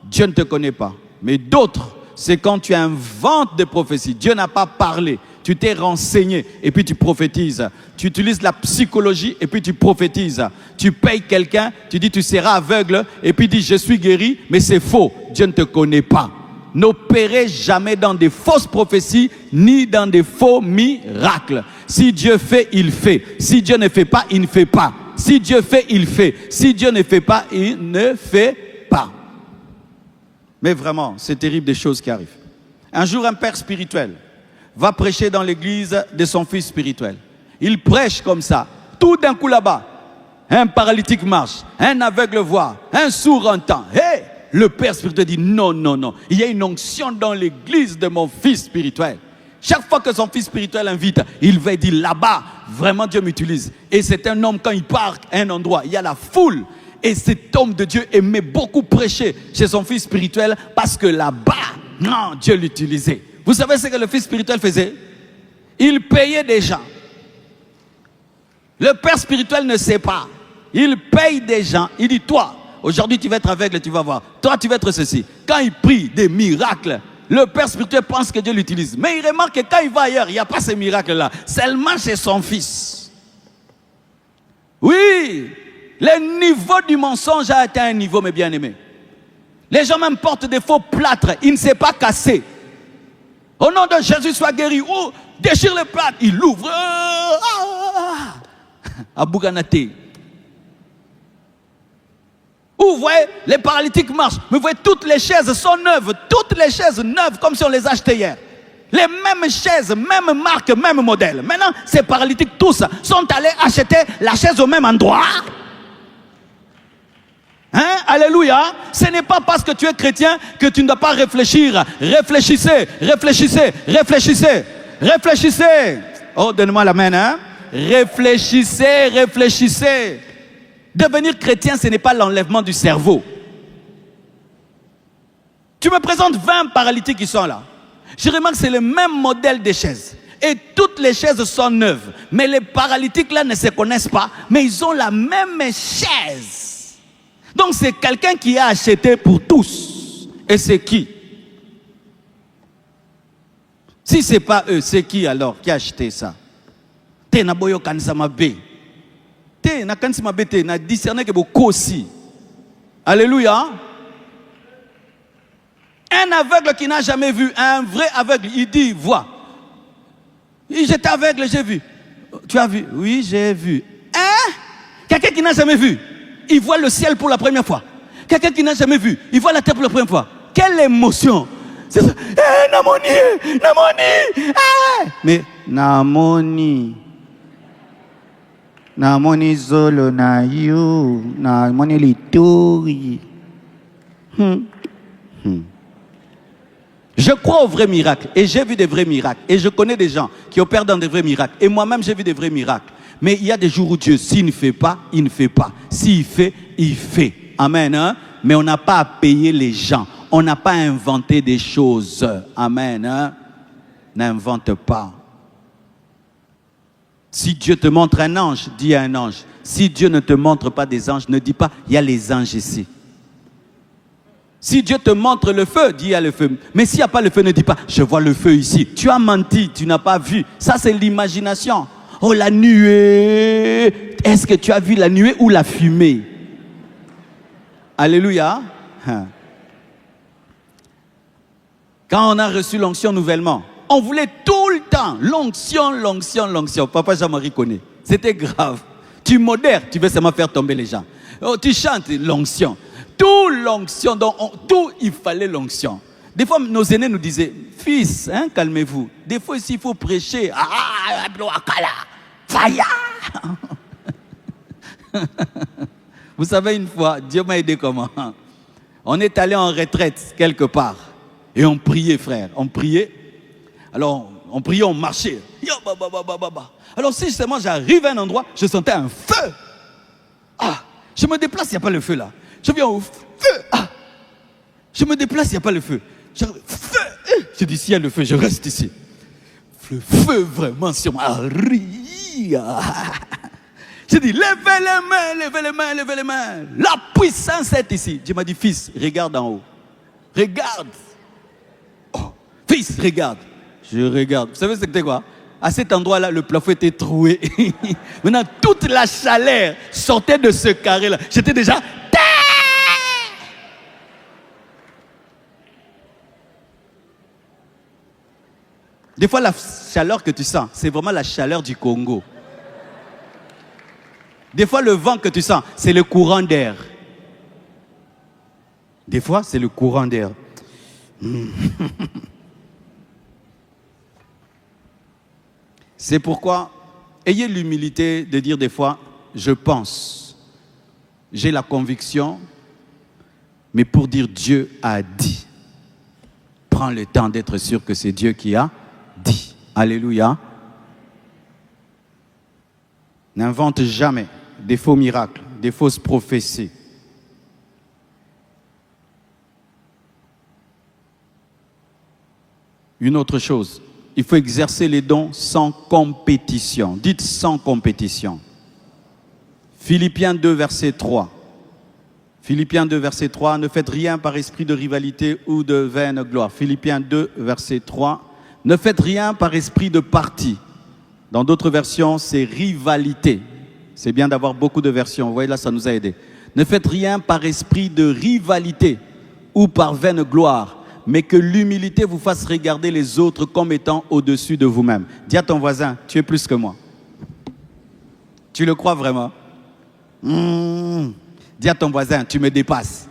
Dieu ne te connaît pas. Mais d'autres, c'est quand tu inventes des prophéties. Dieu n'a pas parlé. Tu t'es renseigné et puis tu prophétises. Tu utilises la psychologie et puis tu prophétises. Tu payes quelqu'un, tu dis tu seras aveugle et puis dis je suis guéri, mais c'est faux. Dieu ne te connaît pas. N'opérez jamais dans des fausses prophéties ni dans des faux miracles. Si Dieu fait, il fait. Si Dieu ne fait pas, il ne fait pas. Si Dieu fait, il fait. Si Dieu ne fait pas, il ne fait pas. Mais vraiment, c'est terrible des choses qui arrivent. Un jour, un père spirituel va prêcher dans l'église de son fils spirituel. Il prêche comme ça. Tout d'un coup là-bas, un paralytique marche, un aveugle voit, un sourd entend. Hey! Le père spirituel dit non, non, non. Il y a une onction dans l'église de mon fils spirituel. Chaque fois que son fils spirituel invite, il va dire là-bas, vraiment Dieu m'utilise. Et c'est un homme, quand il part à un endroit, il y a la foule. Et cet homme de Dieu aimait beaucoup prêcher chez son fils spirituel parce que là-bas, non, Dieu l'utilisait. Vous savez ce que le fils spirituel faisait? Il payait des gens. Le père spirituel ne sait pas. Il paye des gens. Il dit, toi, aujourd'hui tu vas être aveugle, tu vas voir. Toi, tu vas être ceci. Quand il prie des miracles, le père spirituel pense que Dieu l'utilise. Mais il remarque que quand il va ailleurs, il n'y a pas ces miracles-là. Seulement chez son fils. Oui, Le niveau du mensonge a atteint un niveau, mes bien-aimés. Les gens même portent des faux plâtres. Il ne s'est pas cassé. Au nom de Jésus, sois guéri. Oh, déchire le plâtre. Il l'ouvre. À Bouganate. Vous voyez, les paralytiques marchent. Mais vous voyez, toutes les chaises sont neuves. Toutes les chaises neuves, comme si on les achetait hier. Les mêmes chaises, même marque, même modèle. Maintenant, ces paralytiques tous sont allés acheter la chaise au même endroit. Hein? Alléluia. Ce n'est pas parce que tu es chrétien que tu ne dois pas réfléchir. Réfléchissez, réfléchissez, réfléchissez, réfléchissez. Oh, donne-moi l'amen. Hein? Réfléchissez, réfléchissez. Devenir chrétien, ce n'est pas l'enlèvement du cerveau. Tu me présentes 20 paralytiques qui sont là. Je remarque que c'est le même modèle de chaises. Et toutes les chaises sont neuves. Mais les paralytiques là ne se connaissent pas. Mais ils ont la même chaise. Donc c'est quelqu'un qui a acheté pour tous. Et c'est qui? Si ce n'est pas eux, c'est qui alors qui a acheté ça? Te na boyo kansama be. Te na kansama be te na discerner que beaucoup aussi. Alléluia. Un aveugle qui n'a jamais vu, un vrai aveugle, il dit, vois. J'étais aveugle, j'ai vu. Tu as vu? Oui, j'ai vu. Hein? Quelqu'un qui n'a jamais vu, il voit le ciel pour la première fois. Quelqu'un qui n'a jamais vu, il voit la terre pour la première fois. Quelle émotion! C'est ça. Eh, Namoni! Namoni! Eh! Mais, Namoni. Namoni zolo na you. Namoni litori. Je crois aux vrais miracles et j'ai vu des vrais miracles et je connais des gens qui opèrent dans des vrais miracles et moi-même j'ai vu des vrais miracles. Mais il y a des jours où Dieu, s'il ne fait pas, il ne fait pas. S'il fait, il fait. Amen. Hein? Mais on n'a pas à payer les gens. On n'a pas à inventer des choses. Amen. Hein? N'invente pas. Si Dieu te montre un ange, dis à un ange. Si Dieu ne te montre pas des anges, ne dis pas, il y a les anges ici. Si Dieu te montre le feu, dis à le feu. Mais s'il n'y a pas le feu, ne dis pas, je vois le feu ici. Tu as menti, tu n'as pas vu. Ça, c'est l'imagination. Oh, la nuée. Est-ce que tu as vu la nuée ou la fumée? Alléluia. Quand on a reçu l'onction nouvellement, on voulait tout le temps l'onction, l'onction, l'onction. Papa Jean-Marie connaît. C'était grave. Tu modères, tu veux seulement faire tomber les gens. Oh, tu chantes l'onction. Tout l'onction, tout il fallait l'onction. Des fois, nos aînés nous disaient, fils, hein, calmez-vous. Des fois, ici, il faut prêcher. Vous savez, une fois, Dieu m'a aidé comment? On est allé en retraite quelque part. Et on priait, frère. On priait. Alors, on priait, on marchait. Alors, si justement j'arrive à un endroit, je sentais un feu. Ah, je me déplace, il n'y a pas le feu là. Je viens au feu. Ah. Je me déplace, il n'y a pas le feu. Feu. Je dis, s'il y a le feu, je reste ici. Le feu vraiment sur moi. Je dis, levez les mains, levez les mains, levez les mains. La puissance est ici. Dieu m'a dit, fils, regarde en haut. Regarde. Oh, fils, regarde. Je regarde. Vous savez ce que c'était quoi? À cet endroit-là, le plafond était troué. Maintenant, toute la chaleur sortait de ce carré-là. J'étais déjà... Des fois, la chaleur que tu sens, c'est vraiment la chaleur du Congo. Des fois, le vent que tu sens, c'est le courant d'air. Des fois, c'est le courant d'air. C'est pourquoi, ayez l'humilité de dire des fois, je pense, j'ai la conviction, mais pour dire Dieu a dit, prends le temps d'être sûr que c'est Dieu qui a dit. Alléluia. N'invente jamais des faux miracles, des fausses prophéties. Une autre chose, il faut exercer les dons sans compétition. Dites sans compétition. Philippiens 2, verset 3. Philippiens 2, verset 3. Ne faites rien par esprit de rivalité ou de vaine gloire. Philippiens 2, verset 3. Ne faites rien par esprit de parti. Dans d'autres versions, c'est rivalité. C'est bien d'avoir beaucoup de versions. Vous voyez là, ça nous a aidés. Ne faites rien par esprit de rivalité ou par vaine gloire, mais que l'humilité vous fasse regarder les autres comme étant au-dessus de vous-même. Dis à ton voisin, tu es plus que moi. Tu le crois vraiment? Dis à ton voisin, tu me dépasses.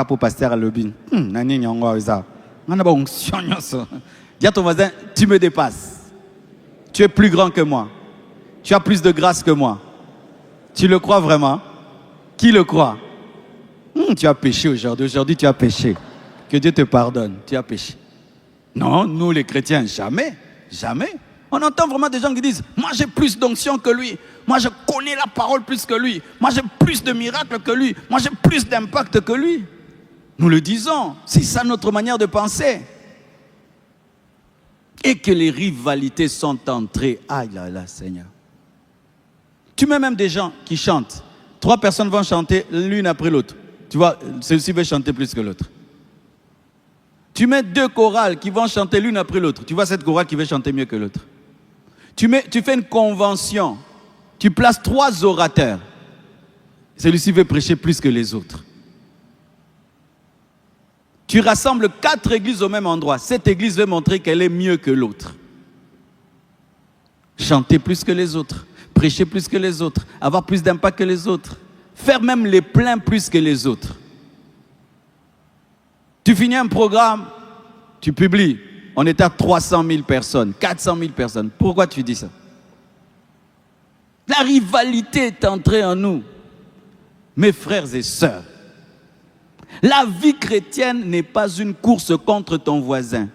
Pour pasteur Lobin. Dis à ton voisin, tu me dépasses. Tu es plus grand que moi. Tu as plus de grâce que moi. Tu le crois vraiment? Qui le croit? Tu as péché aujourd'hui. Aujourd'hui, tu as péché. Que Dieu te pardonne. Tu as péché. Non, nous les chrétiens, jamais. Jamais. On entend vraiment des gens qui disent, moi j'ai plus d'onction que lui. Moi je connais la parole plus que lui. Moi j'ai plus de miracles que lui. Moi j'ai plus d'impact que lui. Nous le disons. C'est ça notre manière de penser. Et que les rivalités sont entrées. Aïe là là, Seigneur. Tu mets même des gens qui chantent. 3 personnes vont chanter l'une après l'autre. Tu vois, celui-ci veut chanter plus que l'autre. Tu mets 2 chorales qui vont chanter l'une après l'autre. Tu vois cette chorale qui veut chanter mieux que l'autre. Tu fais une convention. Tu places 3 orateurs. Celui-ci veut prêcher plus que les autres. Tu rassembles 4 églises au même endroit. Cette église veut montrer qu'elle est mieux que l'autre. Chanter plus que les autres. Prêcher plus que les autres. Avoir plus d'impact que les autres. Faire même les pleins plus que les autres. Tu finis un programme, tu publies. On est à 300 000 personnes, 400 000 personnes. Pourquoi tu dis ça? La rivalité est entrée en nous. Mes frères et sœurs, la vie chrétienne n'est pas une course contre ton voisin.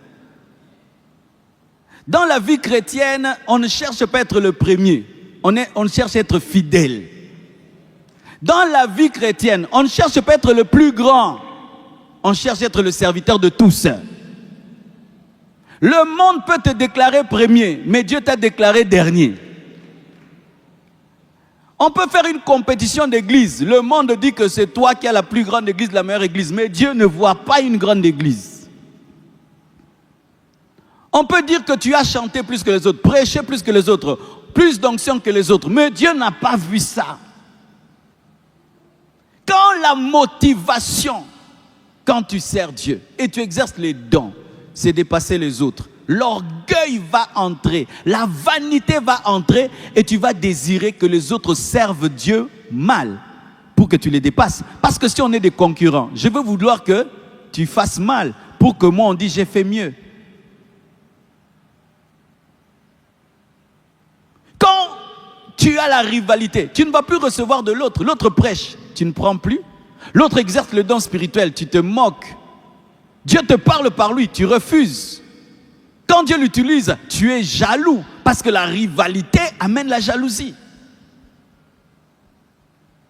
Dans la vie chrétienne, on ne cherche pas à être le premier. On cherche à être fidèle. Dans la vie chrétienne, on ne cherche pas à être le plus grand. On cherche à être le serviteur de tous. Le monde peut te déclarer premier, mais Dieu t'a déclaré dernier. On peut faire une compétition d'église. Le monde dit que c'est toi qui as la plus grande église, la meilleure église, mais Dieu ne voit pas une grande église. On peut dire que tu as chanté plus que les autres, prêché plus que les autres, plus d'onction que les autres, mais Dieu n'a pas vu ça. Quand la motivation, quand tu sers Dieu et tu exerces les dons, c'est dépasser les autres. L'orgueil va entrer, la vanité va entrer et tu vas désirer que les autres servent Dieu mal pour que tu les dépasses. Parce que si on est des concurrents, je veux vouloir que tu fasses mal pour que moi on dise j'ai fait mieux. Quand tu as la rivalité, tu ne vas plus recevoir de l'autre. L'autre prêche, tu ne prends plus. L'autre exerce le don spirituel, tu te moques. Dieu te parle par lui, tu refuses. Quand Dieu l'utilise, tu es jaloux parce que la rivalité amène la jalousie.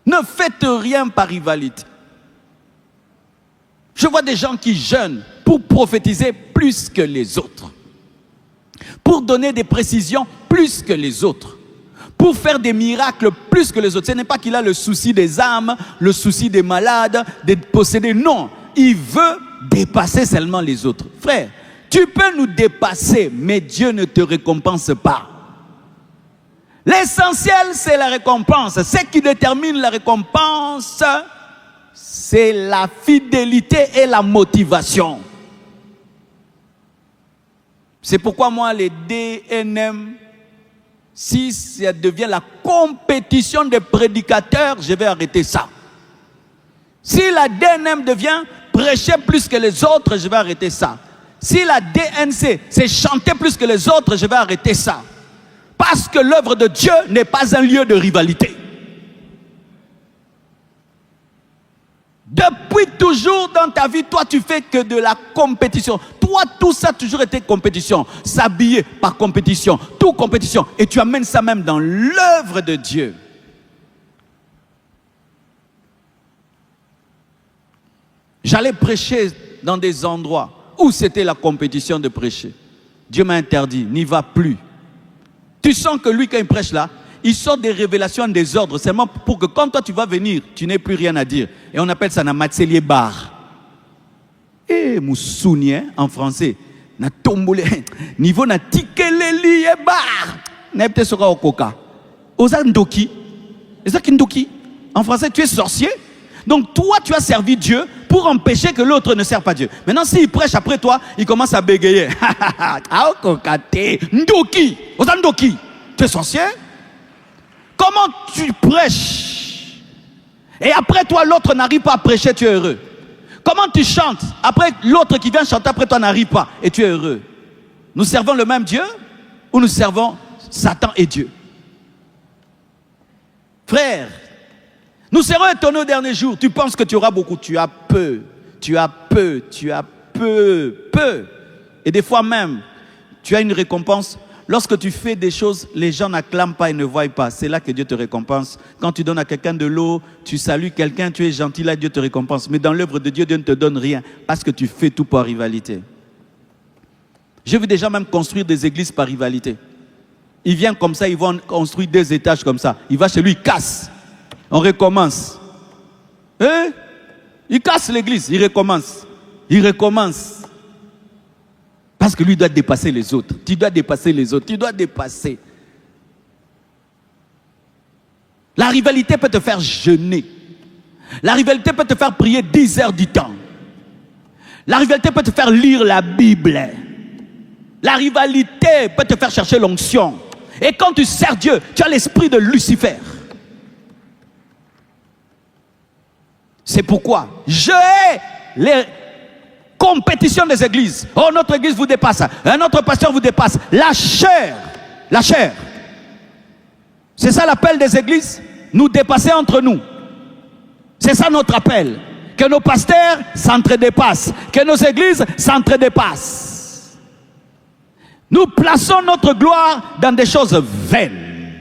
Ne faites rien par rivalité. Je vois des gens qui jeûnent pour prophétiser plus que les autres, pour donner des précisions plus que les autres, pour faire des miracles plus que les autres. Ce n'est pas qu'il a le souci des âmes, le souci des malades, des possédés. Non, il veut dépasser seulement les autres. Frère, tu peux nous dépasser, mais Dieu ne te récompense pas. L'essentiel, c'est la récompense. Ce qui détermine la récompense, c'est la fidélité et la motivation. C'est pourquoi moi, les DNM, si ça devient la compétition des prédicateurs, je vais arrêter ça. Si la DNM devient prêcher plus que les autres, je vais arrêter ça. Si la DNC, c'est chanter plus que les autres, je vais arrêter ça. Parce que l'œuvre de Dieu n'est pas un lieu de rivalité. Depuis toujours dans ta vie, toi tu fais que de la compétition. Toi tout ça a toujours été compétition. S'habiller par compétition, tout compétition. Et tu amènes ça même dans l'œuvre de Dieu. J'allais prêcher dans des endroits où c'était la compétition de prêcher. Dieu m'a interdit, n'y va plus. Tu sens que lui, quand il prêche là, il sort des révélations en désordre, seulement pour que quand toi tu vas venir, tu n'aies plus rien à dire. Et on appelle ça na matselier bar. Et moussouni, en français, na tombolé, niveau na tikeleli bar. n'ebte soka okoka. Osa ndoki. Eza kindoki. En français, tu es sorcier. Donc toi, tu as servi Dieu pour empêcher que l'autre ne serve pas Dieu. Maintenant, s'il prêche après toi, il commence à bégayer. Ndoki. Osa ndoki. Tu es sorcier? Comment tu prêches et après toi, l'autre n'arrive pas à prêcher, tu es heureux? Comment tu chantes, après l'autre qui vient chanter après toi n'arrive pas et tu es heureux? Nous servons le même Dieu ou nous servons Satan et Dieu? Frère, nous serons étonnés au dernier jour. Tu penses que tu auras beaucoup, tu as peu, tu as peu, tu as peu. Et des fois même, tu as une récompense. Lorsque tu fais des choses, les gens n'acclament pas et ne voient pas. C'est là que Dieu te récompense. Quand tu donnes à quelqu'un de l'eau, tu salues quelqu'un, tu es gentil, là Dieu te récompense. Mais dans l'œuvre de Dieu, Dieu ne te donne rien parce que tu fais tout par rivalité. J'ai vu des gens même construire des églises par rivalité. Ils viennent comme ça, ils vont construire des étages comme ça. Il va chez lui, il casse. On recommence. Il casse l'église, il recommence. Il recommence. Parce que lui doit dépasser les autres. Tu dois dépasser les autres. Tu dois dépasser. La rivalité peut te faire jeûner. La rivalité peut te faire prier 10 heures du temps. La rivalité peut te faire lire la Bible. La rivalité peut te faire chercher l'onction. Et quand tu sers Dieu, tu as l'esprit de Lucifer. C'est pourquoi je hais les compétition des églises. Oh, notre église vous dépasse. Un autre pasteur vous dépasse. La chair. La chair. C'est ça l'appel des églises. Nous dépasser entre nous. C'est ça notre appel. Que nos pasteurs s'entre-dépassent. Que nos églises s'entre-dépassent. Nous plaçons notre gloire dans des choses vaines.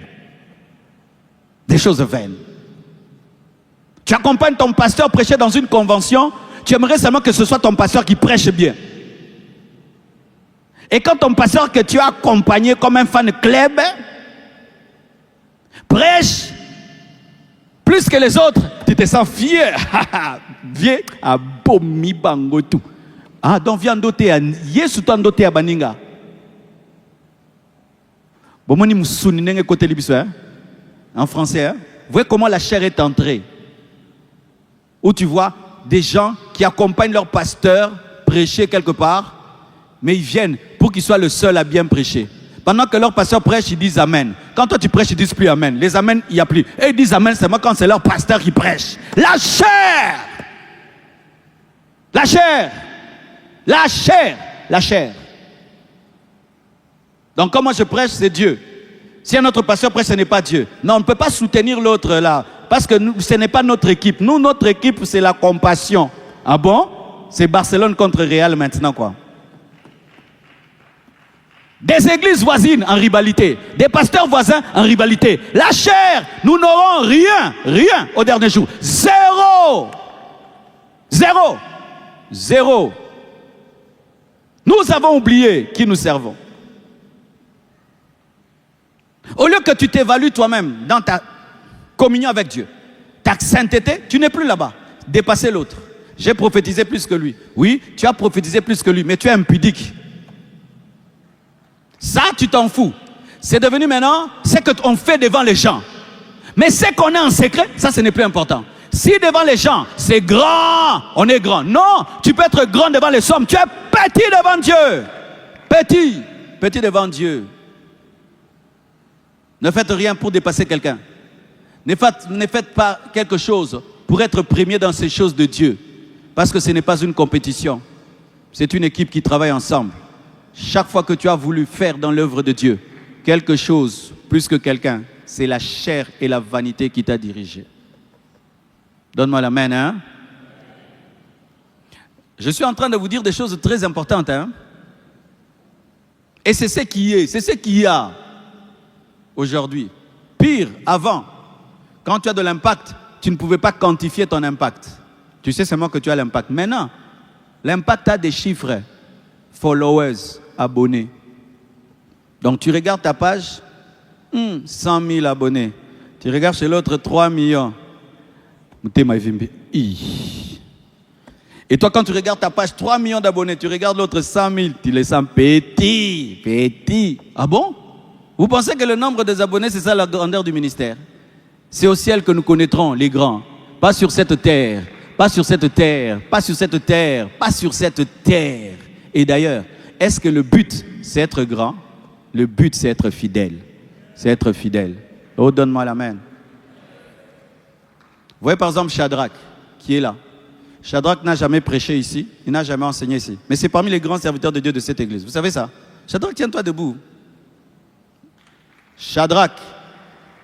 Des choses vaines. Tu accompagnes ton pasteur prêcher dans une convention. Tu aimerais seulement que ce soit ton pasteur qui prêche bien. Et quand ton pasteur que tu as accompagné comme un fan club prêche plus que les autres, tu te sens fier. Viens à Bomi Bangotu. Ah, donc viens doter à Yesu toi doter à Baninga. Bomoni Moussouni nenge côté libiso en français. Vous voyez comment la chair est entrée. Où tu vois des gens qui accompagnent leur pasteur prêcher quelque part, mais ils viennent pour qu'il soit le seul à bien prêcher. Pendant que leur pasteur prêche, ils disent Amen. Quand toi tu prêches, ils disent plus Amen. Les Amen, il n'y a plus. Et ils disent Amen seulement quand c'est leur pasteur qui prêche. La chair! La chair! La chair! La chair! Donc quand moi je prêche, c'est Dieu. Si un autre pasteur prêche, ce n'est pas Dieu. Non, on ne peut pas soutenir l'autre là. Parce que nous, ce n'est pas notre équipe. Nous, notre équipe, c'est la compassion. Ah bon? C'est Barcelone contre Real maintenant, quoi. Des églises voisines en rivalité. Des pasteurs voisins en rivalité. La chair, nous n'aurons rien. Rien au dernier jour. Zéro. Zéro. Zéro. Nous avons oublié qui nous servons. Au lieu que tu t'évalues toi-même dans ta communion avec Dieu, ta sainteté, tu n'es plus là-bas. Dépasser l'autre. J'ai prophétisé plus que lui. Oui, tu as prophétisé plus que lui, mais tu es impudique. Ça, tu t'en fous. C'est devenu maintenant ce qu'on fait devant les gens. Mais ce qu'on a en secret, ça, ce n'est plus important. Si devant les gens, c'est grand, on est grand. Non, tu peux être grand devant les hommes. Tu es petit devant Dieu. Petit. Petit devant Dieu. Ne faites rien pour dépasser quelqu'un. Ne faites pas quelque chose pour être premier dans ces choses de Dieu. Parce que ce n'est pas une compétition. C'est une équipe qui travaille ensemble. Chaque fois que tu as voulu faire dans l'œuvre de Dieu quelque chose plus que quelqu'un, c'est la chair et la vanité qui t'a dirigé. Donne-moi la main, hein? Je suis en train de vous dire des choses très importantes, hein? Et c'est ce qui est, c'est ce qu'il y a aujourd'hui. Pire, avant, quand tu as de l'impact, tu ne pouvais pas quantifier ton impact. Tu sais seulement que tu as l'impact. Maintenant, l'impact a des chiffres. Followers, abonnés. Donc tu regardes ta page, 100 000 abonnés. Tu regardes chez l'autre, 3 millions. Et toi, quand tu regardes ta page, 3 millions d'abonnés, tu regardes l'autre, 100 000, tu les sens petit. Ah bon? Vous pensez que le nombre des abonnés, c'est ça la grandeur du ministère? C'est au ciel que nous connaîtrons les grands, pas sur cette terre, pas sur cette terre, pas sur cette terre, pas sur cette terre. Et d'ailleurs, est-ce que le but, c'est être grand? Le but, c'est être fidèle. C'est être fidèle. Oh, donne-moi l'amen. Vous voyez par exemple Shadrach, qui est là. Shadrach n'a jamais prêché ici, il n'a jamais enseigné ici. Mais c'est parmi les grands serviteurs de Dieu de cette église. Vous savez ça? Shadrach, tiens-toi debout. Shadrach,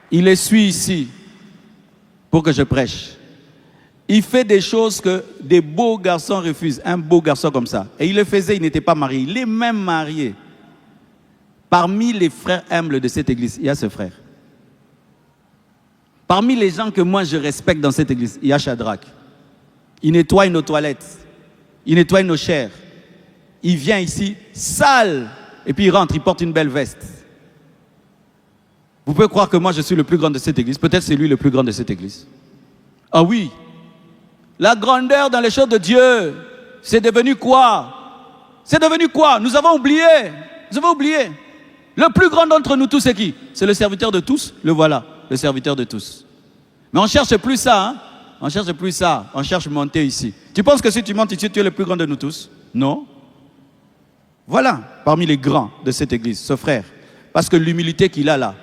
il essuie ici pour que je prêche. Il fait des choses que des beaux garçons refusent. Un beau garçon comme ça. Et il le faisait, il n'était pas marié. Il est même marié. Parmi les frères humbles de cette église, il y a ce frère. Parmi les gens que moi je respecte dans cette église, il y a Shadrach. Il nettoie nos toilettes. Il nettoie nos chairs. Il vient ici sale. Et puis il rentre, il porte une belle veste. Vous pouvez croire que moi je suis le plus grand de cette église. Peut-être c'est lui le plus grand de cette église. Ah oui. La grandeur dans les choses de Dieu, c'est devenu quoi? C'est devenu quoi? Nous avons oublié. Nous avons oublié. Le plus grand d'entre nous tous, c'est qui? C'est le serviteur de tous. Le voilà, le serviteur de tous. Mais on ne cherche plus ça. Hein? On ne cherche plus ça. On cherche monter ici. Tu penses que si tu montes ici, tu es le plus grand de nous tous? Non. Voilà, parmi les grands de cette église, ce frère. Parce que l'humilité qu'il a là,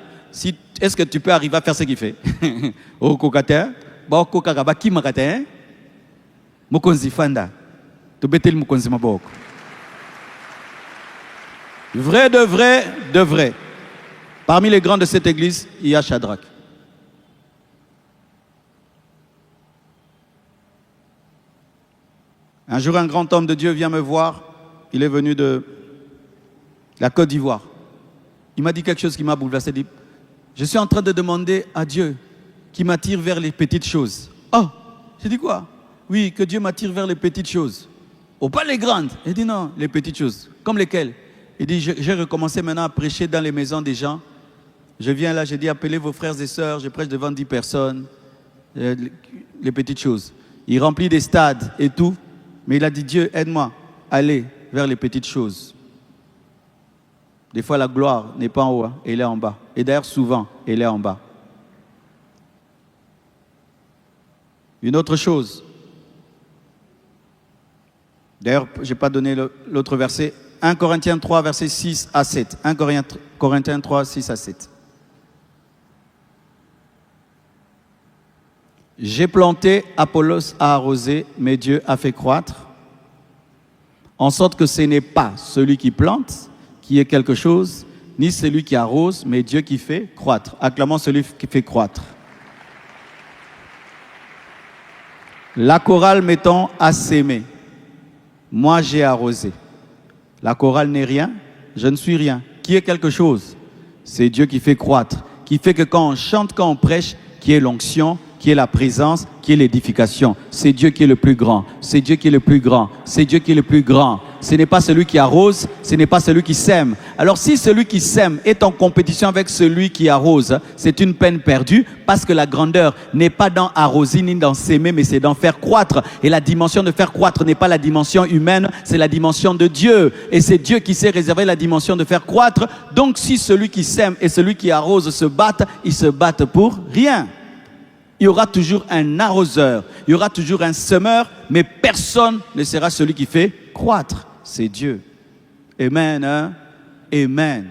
est-ce que tu peux arriver à faire ce qu'il fait? Au kokata, ba kokaka ki makata, mokonzi fanda, to betel mokonzi maboko. Vrai de vrai, de vrai. Parmi les grands de cette église, il y a Shadrach. Un jour, un grand homme de Dieu vient me voir. Il est venu de la Côte d'Ivoire. Il m'a dit quelque chose qui m'a bouleversé. Il dit, je suis en train de demander à Dieu qui m'attire vers les petites choses. Oh, j'ai dit quoi? Oui, que Dieu m'attire vers les petites choses. Oh, pas les grandes. Il dit non, les petites choses. Comme lesquelles? Il dit, j'ai recommencé maintenant à prêcher dans les maisons des gens. Je viens là, j'ai dit, appelez vos frères et sœurs. Je prêche devant 10 personnes. Les petites choses. Il remplit des stades et tout. Mais il a dit, Dieu, aide-moi à aller vers les petites choses. Des fois, la gloire n'est pas en haut, elle est en bas. Et d'ailleurs, souvent, elle est en bas. Une autre chose. D'ailleurs, je n'ai pas donné l'autre verset. 1 Corinthiens 3, versets 6 à 7. 1 Corinthiens 3, 6 à 7. J'ai planté, Apollos a arrosé, mais Dieu a fait croître. En sorte que ce n'est pas celui qui plante qui est quelque chose, ni celui qui arrose, mais Dieu qui fait croître. Acclamons celui qui fait croître. La chorale, mettons, a sémé. Moi, j'ai arrosé. La chorale n'est rien, je ne suis rien. Qui est quelque chose? C'est Dieu qui fait croître, qui fait que quand on chante, quand on prêche, qui est l'onction, qui est la présence, qui est l'édification. C'est Dieu qui est le plus grand. C'est Dieu qui est le plus grand. C'est Dieu qui est le plus grand. Ce n'est pas celui qui arrose, ce n'est pas celui qui sème. Alors si celui qui sème est en compétition avec celui qui arrose, c'est une peine perdue parce que la grandeur n'est pas dans arroser ni dans s'aimer, mais c'est dans faire croître. Et la dimension de faire croître n'est pas la dimension humaine, c'est la dimension de Dieu. Et c'est Dieu qui s'est réservé la dimension de faire croître. Donc si celui qui sème et celui qui arrose se battent, ils se battent pour rien. Il y aura toujours un arroseur, il y aura toujours un semeur, mais personne ne sera celui qui fait croître. C'est Dieu. Amen. Hein? Amen.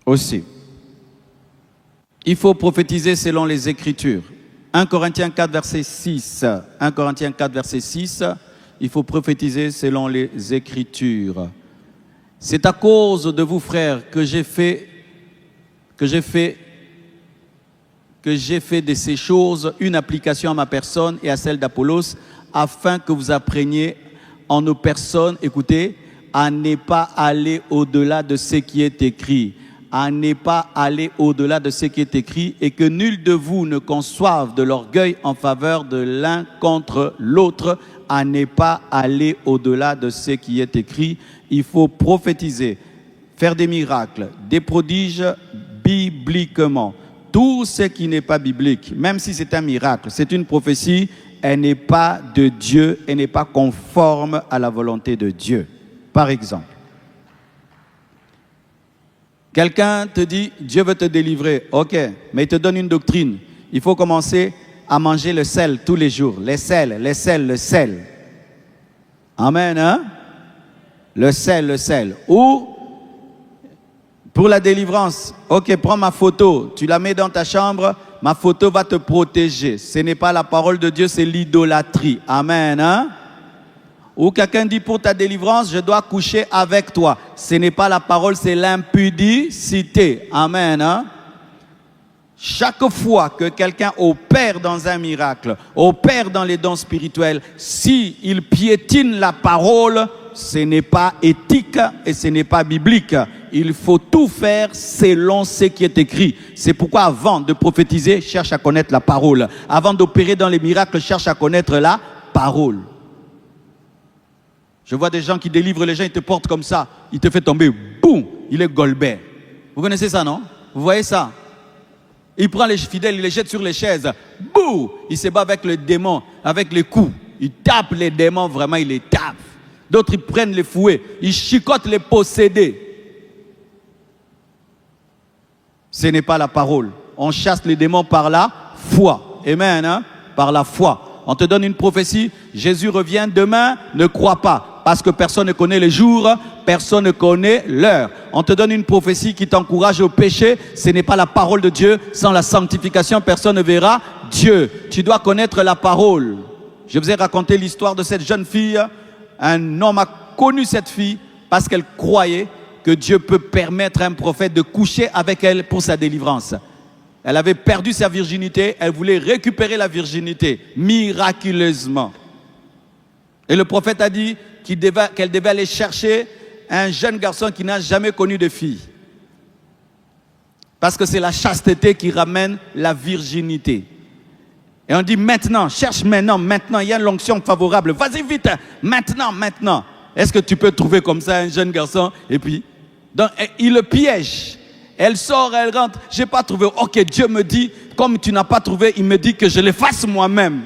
Aussi, il faut prophétiser selon les Écritures. 1 Corinthiens 4, verset 6. 1 Corinthiens 4, verset 6. Il faut prophétiser selon les Écritures. C'est à cause de vous, frères, que j'ai fait de ces choses une application à ma personne et à celle d'Apollos, afin que vous appreniez en nos personnes, écoutez, à ne pas aller au-delà de ce qui est écrit. À ne pas aller au-delà de ce qui est écrit, et que nul de vous ne conçoive de l'orgueil en faveur de l'un contre l'autre, à ne pas aller au-delà de ce qui est écrit. Il faut prophétiser, faire des miracles, des prodiges bibliquement. Tout ce qui n'est pas biblique, même si c'est un miracle, c'est une prophétie, elle n'est pas de Dieu, elle n'est pas conforme à la volonté de Dieu. Par exemple, quelqu'un te dit, Dieu veut te délivrer, ok, mais il te donne une doctrine. Il faut commencer à manger le sel tous les jours. Le sel. Amen, hein? Le sel. Ou, pour la délivrance, ok, prends ma photo, tu la mets dans ta chambre, ma photo va te protéger. Ce n'est pas la parole de Dieu, c'est l'idolâtrie. Amen, hein? Ou quelqu'un dit, pour ta délivrance, je dois coucher avec toi. Ce n'est pas la parole, c'est l'impudicité. Amen, hein? Chaque fois que quelqu'un opère dans un miracle, opère dans les dons spirituels, s'il piétine la parole, ce n'est pas éthique et ce n'est pas biblique. Il faut tout faire selon ce qui est écrit. C'est pourquoi avant de prophétiser, cherche à connaître la parole. Avant d'opérer dans les miracles, cherche à connaître la parole. Je vois des gens qui délivrent les gens, ils te portent comme ça, ils te font tomber, boum, il est Golbert. Vous connaissez ça, non? Vous voyez ça? Il prend les fidèles, il les jette sur les chaises. Bouh! Il se bat avec le démon, avec les coups. Il tape les démons, vraiment, il les tape. D'autres, ils prennent les fouets. Ils chicotent les possédés. Ce n'est pas la parole. On chasse les démons par la foi. Amen, hein? Par la foi. On te donne une prophétie. Jésus revient demain, ne crois pas. Parce que personne ne connaît les jours, personne ne connaît l'heure. On te donne une prophétie qui t'encourage au péché. Ce n'est pas la parole de Dieu. Sans la sanctification, personne ne verra Dieu. Tu dois connaître la parole. Je vous ai raconté l'histoire de cette jeune fille. Un homme a connu cette fille parce qu'elle croyait que Dieu peut permettre à un prophète de coucher avec elle pour sa délivrance. Elle avait perdu sa virginité. Elle voulait récupérer la virginité miraculeusement. Et le prophète a dit qu'elle devait aller chercher un jeune garçon qui n'a jamais connu de fille. Parce que c'est la chasteté qui ramène la virginité. Et on dit maintenant, cherche maintenant, il y a l'onction favorable. Vas-y vite, maintenant. Est-ce que tu peux trouver comme ça un jeune garçon? Et puis, donc, il le piège. Elle sort, elle rentre. Je n'ai pas trouvé. Ok, Dieu me dit, comme tu n'as pas trouvé, il me dit que je le fasse moi-même.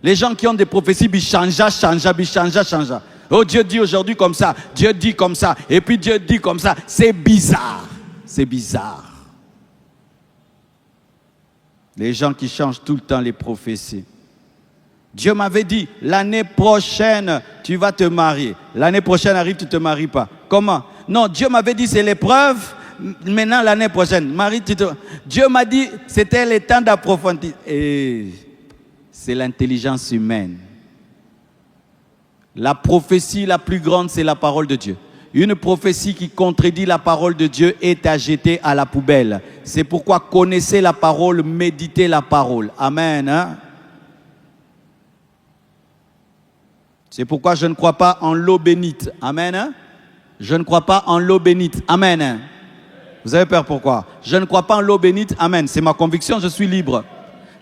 Les gens qui ont des prophéties, bichanja. Oh, Dieu dit aujourd'hui comme ça, Dieu dit comme ça, et puis Dieu dit comme ça. C'est bizarre. C'est bizarre. Les gens qui changent tout le temps les prophéties. Dieu m'avait dit, l'année prochaine, tu vas te marier. L'année prochaine arrive, tu ne te maries pas. Comment? Non, Dieu m'avait dit, c'est l'épreuve. Maintenant, l'année prochaine, marie, Dieu m'a dit, c'était le temps d'approfondir. Et c'est l'intelligence humaine. La prophétie la plus grande, c'est la parole de Dieu. Une prophétie qui contredit la parole de Dieu est à jeter à la poubelle. C'est pourquoi connaissez la parole, méditez la parole. Amen. Hein? C'est pourquoi je ne crois pas en l'eau bénite. Amen. Hein? Je ne crois pas en l'eau bénite. Amen. Hein? Vous avez peur pourquoi? Je ne crois pas en l'eau bénite. Amen. C'est ma conviction, je suis libre.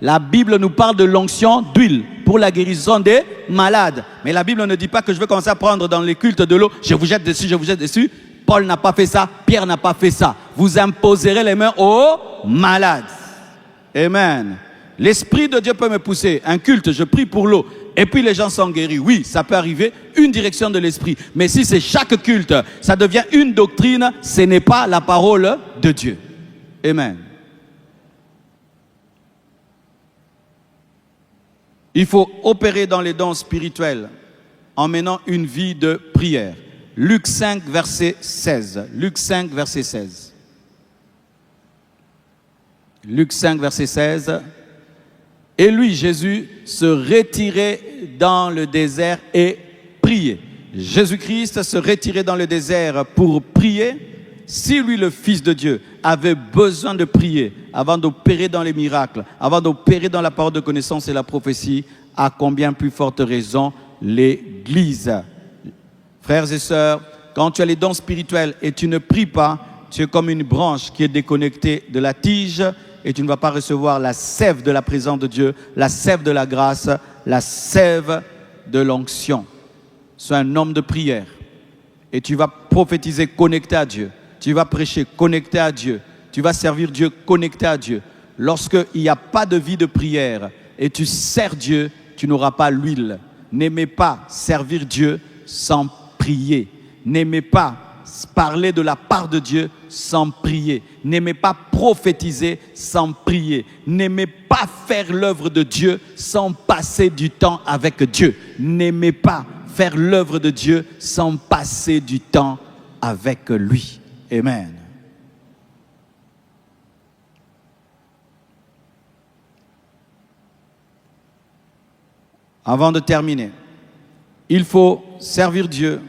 La Bible nous parle de l'onction d'huile pour la guérison des malades. Mais la Bible ne dit pas que je vais commencer à prendre dans les cultes de l'eau. Je vous jette dessus. Paul n'a pas fait ça. Pierre n'a pas fait ça. Vous imposerez les mains aux malades. Amen. L'Esprit de Dieu peut me pousser. Un culte, je prie pour l'eau. Et puis les gens sont guéris. Oui, ça peut arriver. Une direction de l'Esprit. Mais si c'est chaque culte, ça devient une doctrine. Ce n'est pas la parole de Dieu. Amen. Il faut opérer dans les dons spirituels en menant une vie de prière. Luc 5, verset 16. Luc 5, verset 16. Luc 5, verset 16. Et lui, Jésus, se retirait dans le désert et priait. Jésus-Christ se retirait dans le désert pour prier. Si lui, le Fils de Dieu, avait besoin de prier avant d'opérer dans les miracles, avant d'opérer dans la parole de connaissance et la prophétie, à combien plus forte raison l'Église. Frères et sœurs, quand tu as les dons spirituels et tu ne pries pas, tu es comme une branche qui est déconnectée de la tige et tu ne vas pas recevoir la sève de la présence de Dieu, la sève de la grâce, la sève de l'onction. Sois un homme de prière et tu vas prophétiser connecté à Dieu. Tu vas prêcher connecté à Dieu. Tu vas servir Dieu connecté à Dieu. Lorsqu'il n'y a pas de vie de prière et tu sers Dieu, tu n'auras pas l'huile. N'aimez pas servir Dieu sans prier. N'aimez pas parler de la part de Dieu sans prier. N'aimez pas prophétiser sans prier. N'aimez pas faire l'œuvre de Dieu sans passer du temps avec Dieu. N'aimez pas faire l'œuvre de Dieu sans passer du temps avec lui. Amen. Avant de terminer, il faut servir Dieu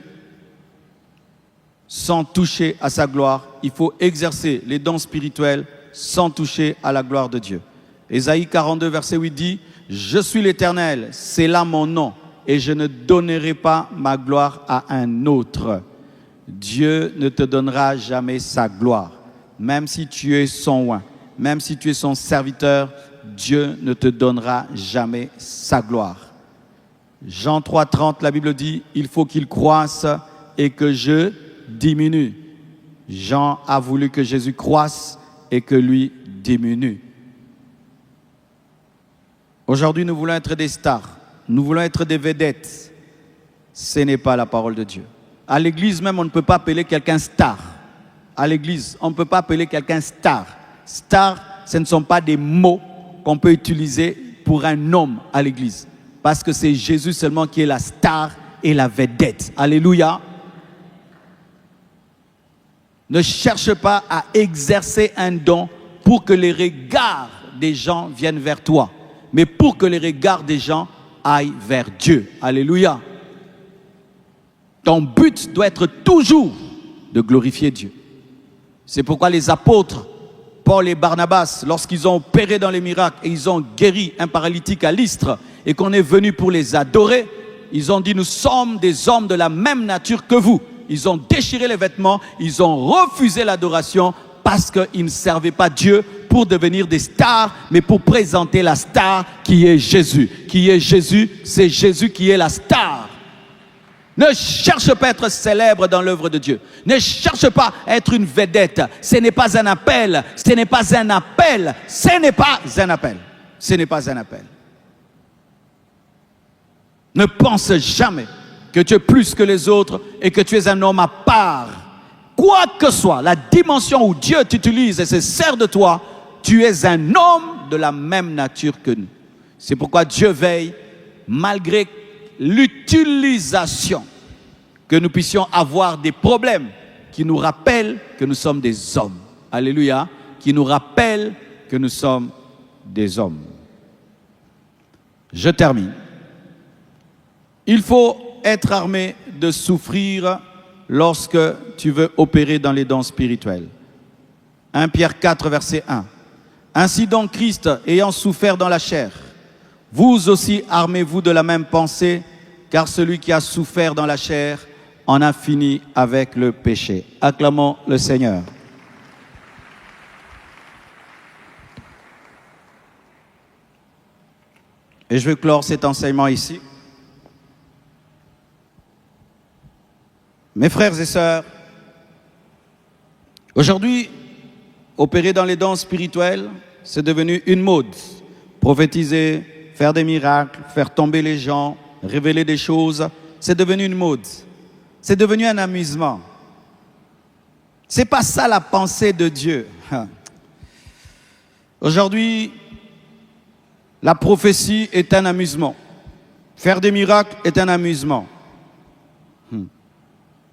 sans toucher à sa gloire. Il faut exercer les dons spirituels sans toucher à la gloire de Dieu. Ésaïe 42, verset 8 dit « Je suis l'Éternel, c'est là mon nom, et je ne donnerai pas ma gloire à un autre. » Dieu ne te donnera jamais sa gloire. Même si tu es son oint, même si tu es son serviteur, Dieu ne te donnera jamais sa gloire. Jean 3, 30, la Bible dit « Il faut qu'il croisse et que je diminue. » Jean a voulu que Jésus croisse et que lui diminue. Aujourd'hui, nous voulons être des stars. Nous voulons être des vedettes. Ce n'est pas la parole de Dieu. À l'église même, on ne peut pas appeler quelqu'un star. À l'église, on ne peut pas appeler quelqu'un star. Star, ce ne sont pas des mots qu'on peut utiliser pour un homme à l'église. Parce que c'est Jésus seulement qui est la star et la vedette. Alléluia. Ne cherche pas à exercer un don pour que les regards des gens viennent vers toi, mais pour que les regards des gens aillent vers Dieu. Alléluia. Ton but doit être toujours de glorifier Dieu. C'est pourquoi les apôtres, Paul et Barnabas, lorsqu'ils ont opéré dans les miracles et ils ont guéri un paralytique à Lystre et qu'on est venu pour les adorer, ils ont dit « Nous sommes des hommes de la même nature que vous ». Ils ont déchiré les vêtements, ils ont refusé l'adoration parce qu'ils ne servaient pas Dieu pour devenir des stars, mais pour présenter la star qui est Jésus. Qui est Jésus, c'est Jésus qui est la star. Ne cherche pas à être célèbre dans l'œuvre de Dieu. Ne cherche pas à être une vedette. Ce n'est pas un appel. Ce n'est pas un appel. Ce n'est pas un appel. Ce n'est pas un appel. Ne pense jamais que tu es plus que les autres et que tu es un homme à part. Quoi que soit la dimension où Dieu t'utilise et se sert de toi, tu es un homme de la même nature que nous. C'est pourquoi Dieu veille, malgré l'utilisation, que nous puissions avoir des problèmes qui nous rappellent que nous sommes des hommes. Alléluia. Qui nous rappellent que nous sommes des hommes. Je termine. Il faut être armé de souffrir lorsque tu veux opérer dans les dons spirituels. 1 Pierre 4, verset 1. Ainsi donc Christ, ayant souffert dans la chair, vous aussi armez-vous de la même pensée, car celui qui a souffert dans la chair en a fini avec le péché. Acclamons le Seigneur. Et je veux clore cet enseignement ici. Mes frères et sœurs, aujourd'hui, opérer dans les dons spirituels, c'est devenu une mode. Prophétiser, faire des miracles, faire tomber les gens, révéler des choses, c'est devenu une mode. C'est devenu un amusement. C'est pas ça la pensée de Dieu. Aujourd'hui, la prophétie est un amusement. Faire des miracles est un amusement.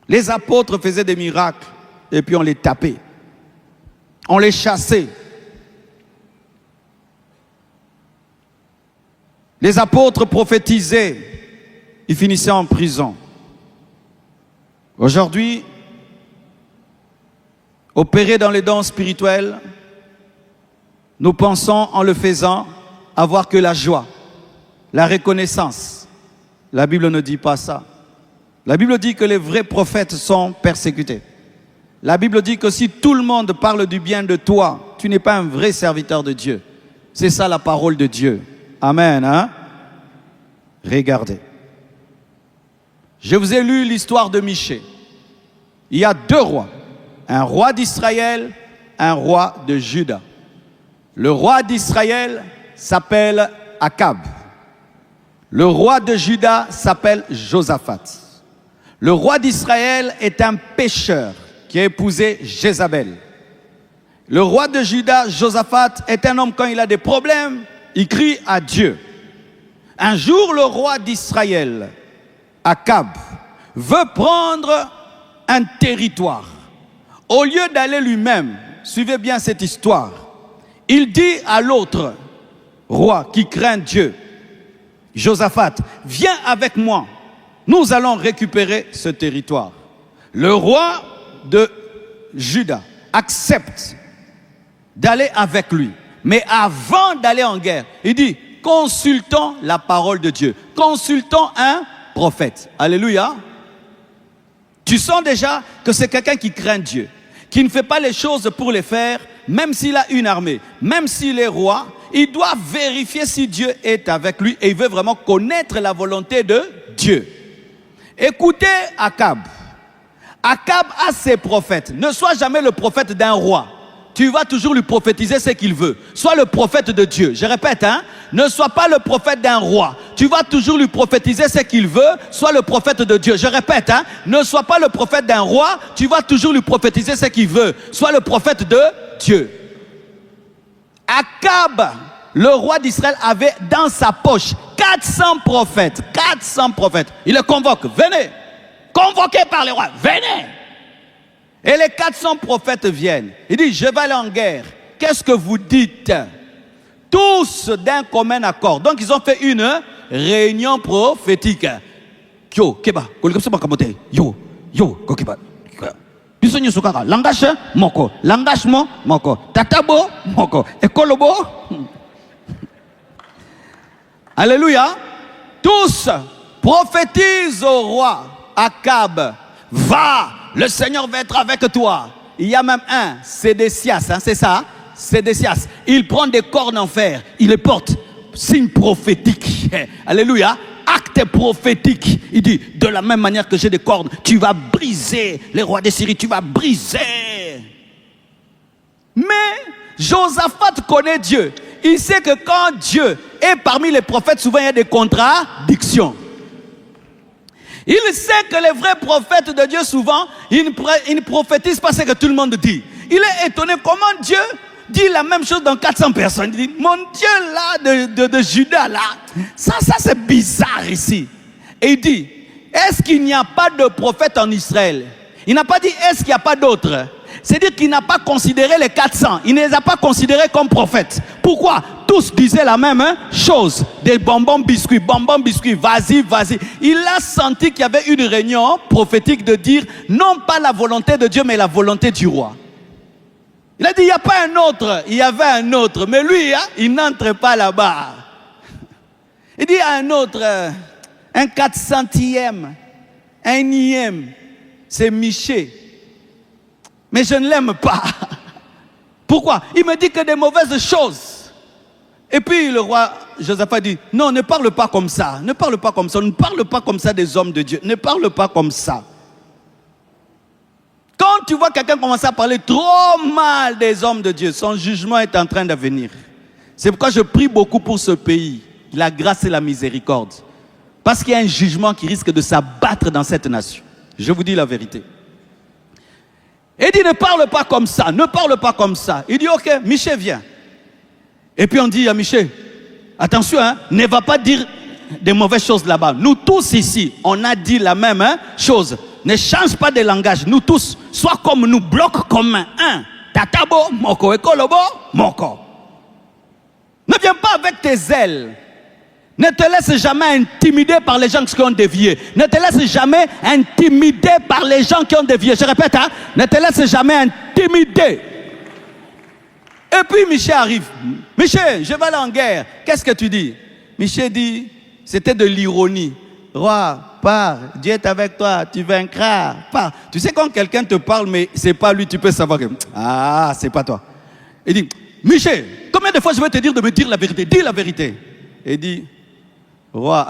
Les apôtres faisaient des miracles et puis on les tapait. On les chassait. Les apôtres prophétisaient. Ils finissaient en prison. Aujourd'hui, opérer dans les dons spirituels, nous pensons en le faisant avoir que la joie, la reconnaissance. La Bible ne dit pas ça. La Bible dit que les vrais prophètes sont persécutés. La Bible dit que si tout le monde parle du bien de toi, tu n'es pas un vrai serviteur de Dieu. C'est ça la parole de Dieu. Amen. Hein? Regardez. Je vous ai lu l'histoire de Michée. Il y a deux rois. Un roi d'Israël, un roi de Juda. Le roi d'Israël s'appelle Akab. Le roi de Juda s'appelle Josaphat. Le roi d'Israël est un pécheur qui a épousé Jézabel. Le roi de Juda, Josaphat, est un homme quand il a des problèmes, il crie à Dieu. Un jour, le roi d'Israël, Akab, veut prendre un territoire. Au lieu d'aller lui-même, suivez bien cette histoire, il dit à l'autre roi qui craint Dieu, Josaphat, viens avec moi, nous allons récupérer ce territoire. Le roi de Juda accepte d'aller avec lui. Mais avant d'aller en guerre, il dit, consultons la parole de Dieu. Consultons un prophète. Alléluia. Tu sens déjà que c'est quelqu'un qui craint Dieu, qui ne fait pas les choses pour les faire, même s'il a une armée, même s'il est roi, il doit vérifier si Dieu est avec lui et il veut vraiment connaître la volonté de Dieu. Écoutez Akab. Akab a ses prophètes. Ne sois jamais le prophète d'un roi. Tu vas toujours lui prophétiser ce qu'il veut. Sois le prophète de Dieu. Je répète, ne sois pas le prophète d'un roi. Tu vas toujours lui prophétiser ce qu'il veut. Sois le prophète de Dieu. Je répète, ne sois pas le prophète d'un roi. Tu vas toujours lui prophétiser ce qu'il veut. Sois le prophète de Dieu. Akab, le roi d'Israël, avait dans sa poche 400 prophètes. 400 prophètes. Il les convoque. Venez. Convoqués par les rois. Venez. Et les 400 prophètes viennent. Il dit, je vais aller en guerre. Qu'est-ce que vous dites? Tous d'un commun accord. Donc ils ont fait une réunion prophétique. Yo, keba, yo, yo, keba. Bisonyo sukara, langage moko, langage moko, tatabo moko, ekolobo. Alléluia. Tous prophétisent au roi Akab. Va, le Seigneur va être avec toi. Il y a même un, Sédécias, c'est ça, Sédécias. Il prend des cornes en fer, il les porte, signe prophétique. Alléluia. Acte prophétique. Il dit, de la même manière que j'ai des cornes, tu vas briser les rois des Syrie, tu vas briser. Mais Josaphat connaît Dieu. Il sait que quand Dieu est parmi les prophètes, souvent il y a des contradictions. Il sait que les vrais prophètes de Dieu, souvent, ils ne prophétisent pas ce que tout le monde dit. Il est étonné comment Dieu dit la même chose dans 400 personnes. Il dit, mon Dieu là, de Juda là, ça c'est bizarre ici. Et il dit, est-ce qu'il n'y a pas de prophète en Israël? Il n'a pas dit, est-ce qu'il n'y a pas d'autres? C'est-à-dire qu'il n'a pas considéré les 400. Il ne les a pas considérés comme prophètes. Pourquoi? Tous disaient la même chose. Des bonbons biscuits, vas-y, vas-y. Il a senti qu'il y avait une réunion prophétique de dire, non pas la volonté de Dieu, mais la volonté du roi. Il a dit, il n'y a pas un autre. Il y avait un autre. Mais lui, il n'entre pas là-bas. Il dit à un autre, un 400e, un nième, c'est Miché. Mais je ne l'aime pas. Pourquoi? Il me dit que des mauvaises choses. Et puis le roi Josaphat dit, non, ne parle pas comme ça. Ne parle pas comme ça. Ne parle pas comme ça des hommes de Dieu. Ne parle pas comme ça. Quand tu vois quelqu'un commencer à parler trop mal des hommes de Dieu, son jugement est en train de venir. C'est pourquoi je prie beaucoup pour ce pays. La grâce et la miséricorde. Parce qu'il y a un jugement qui risque de s'abattre dans cette nation. Je vous dis la vérité. Il dit, ne parle pas comme ça, ne parle pas comme ça. Il dit, ok, Miché vient. Et puis on dit à Miché, attention, ne va pas dire des mauvaises choses là-bas. Nous tous ici, on a dit la même chose. Ne change pas de langage. Nous tous, sois comme nous, bloc commun. Tatabo, moko, ekolobo, moko. Ne viens pas avec tes ailes. Ne te laisse jamais intimider par les gens qui ont dévié. Ne te laisse jamais intimider par les gens qui ont dévié. Je répète, ne te laisse jamais intimider. Et puis Miché arrive. Miché, je vais aller en guerre. Qu'est-ce que tu dis? Miché dit, c'était de l'ironie. Roi, pars, Dieu est avec toi, tu vaincras. Pars. Tu sais quand quelqu'un te parle, mais c'est pas lui, tu peux savoir que, ah, c'est pas toi. Il dit, Miché, combien de fois je vais te dire de me dire la vérité? Dis la vérité. Il dit, roi,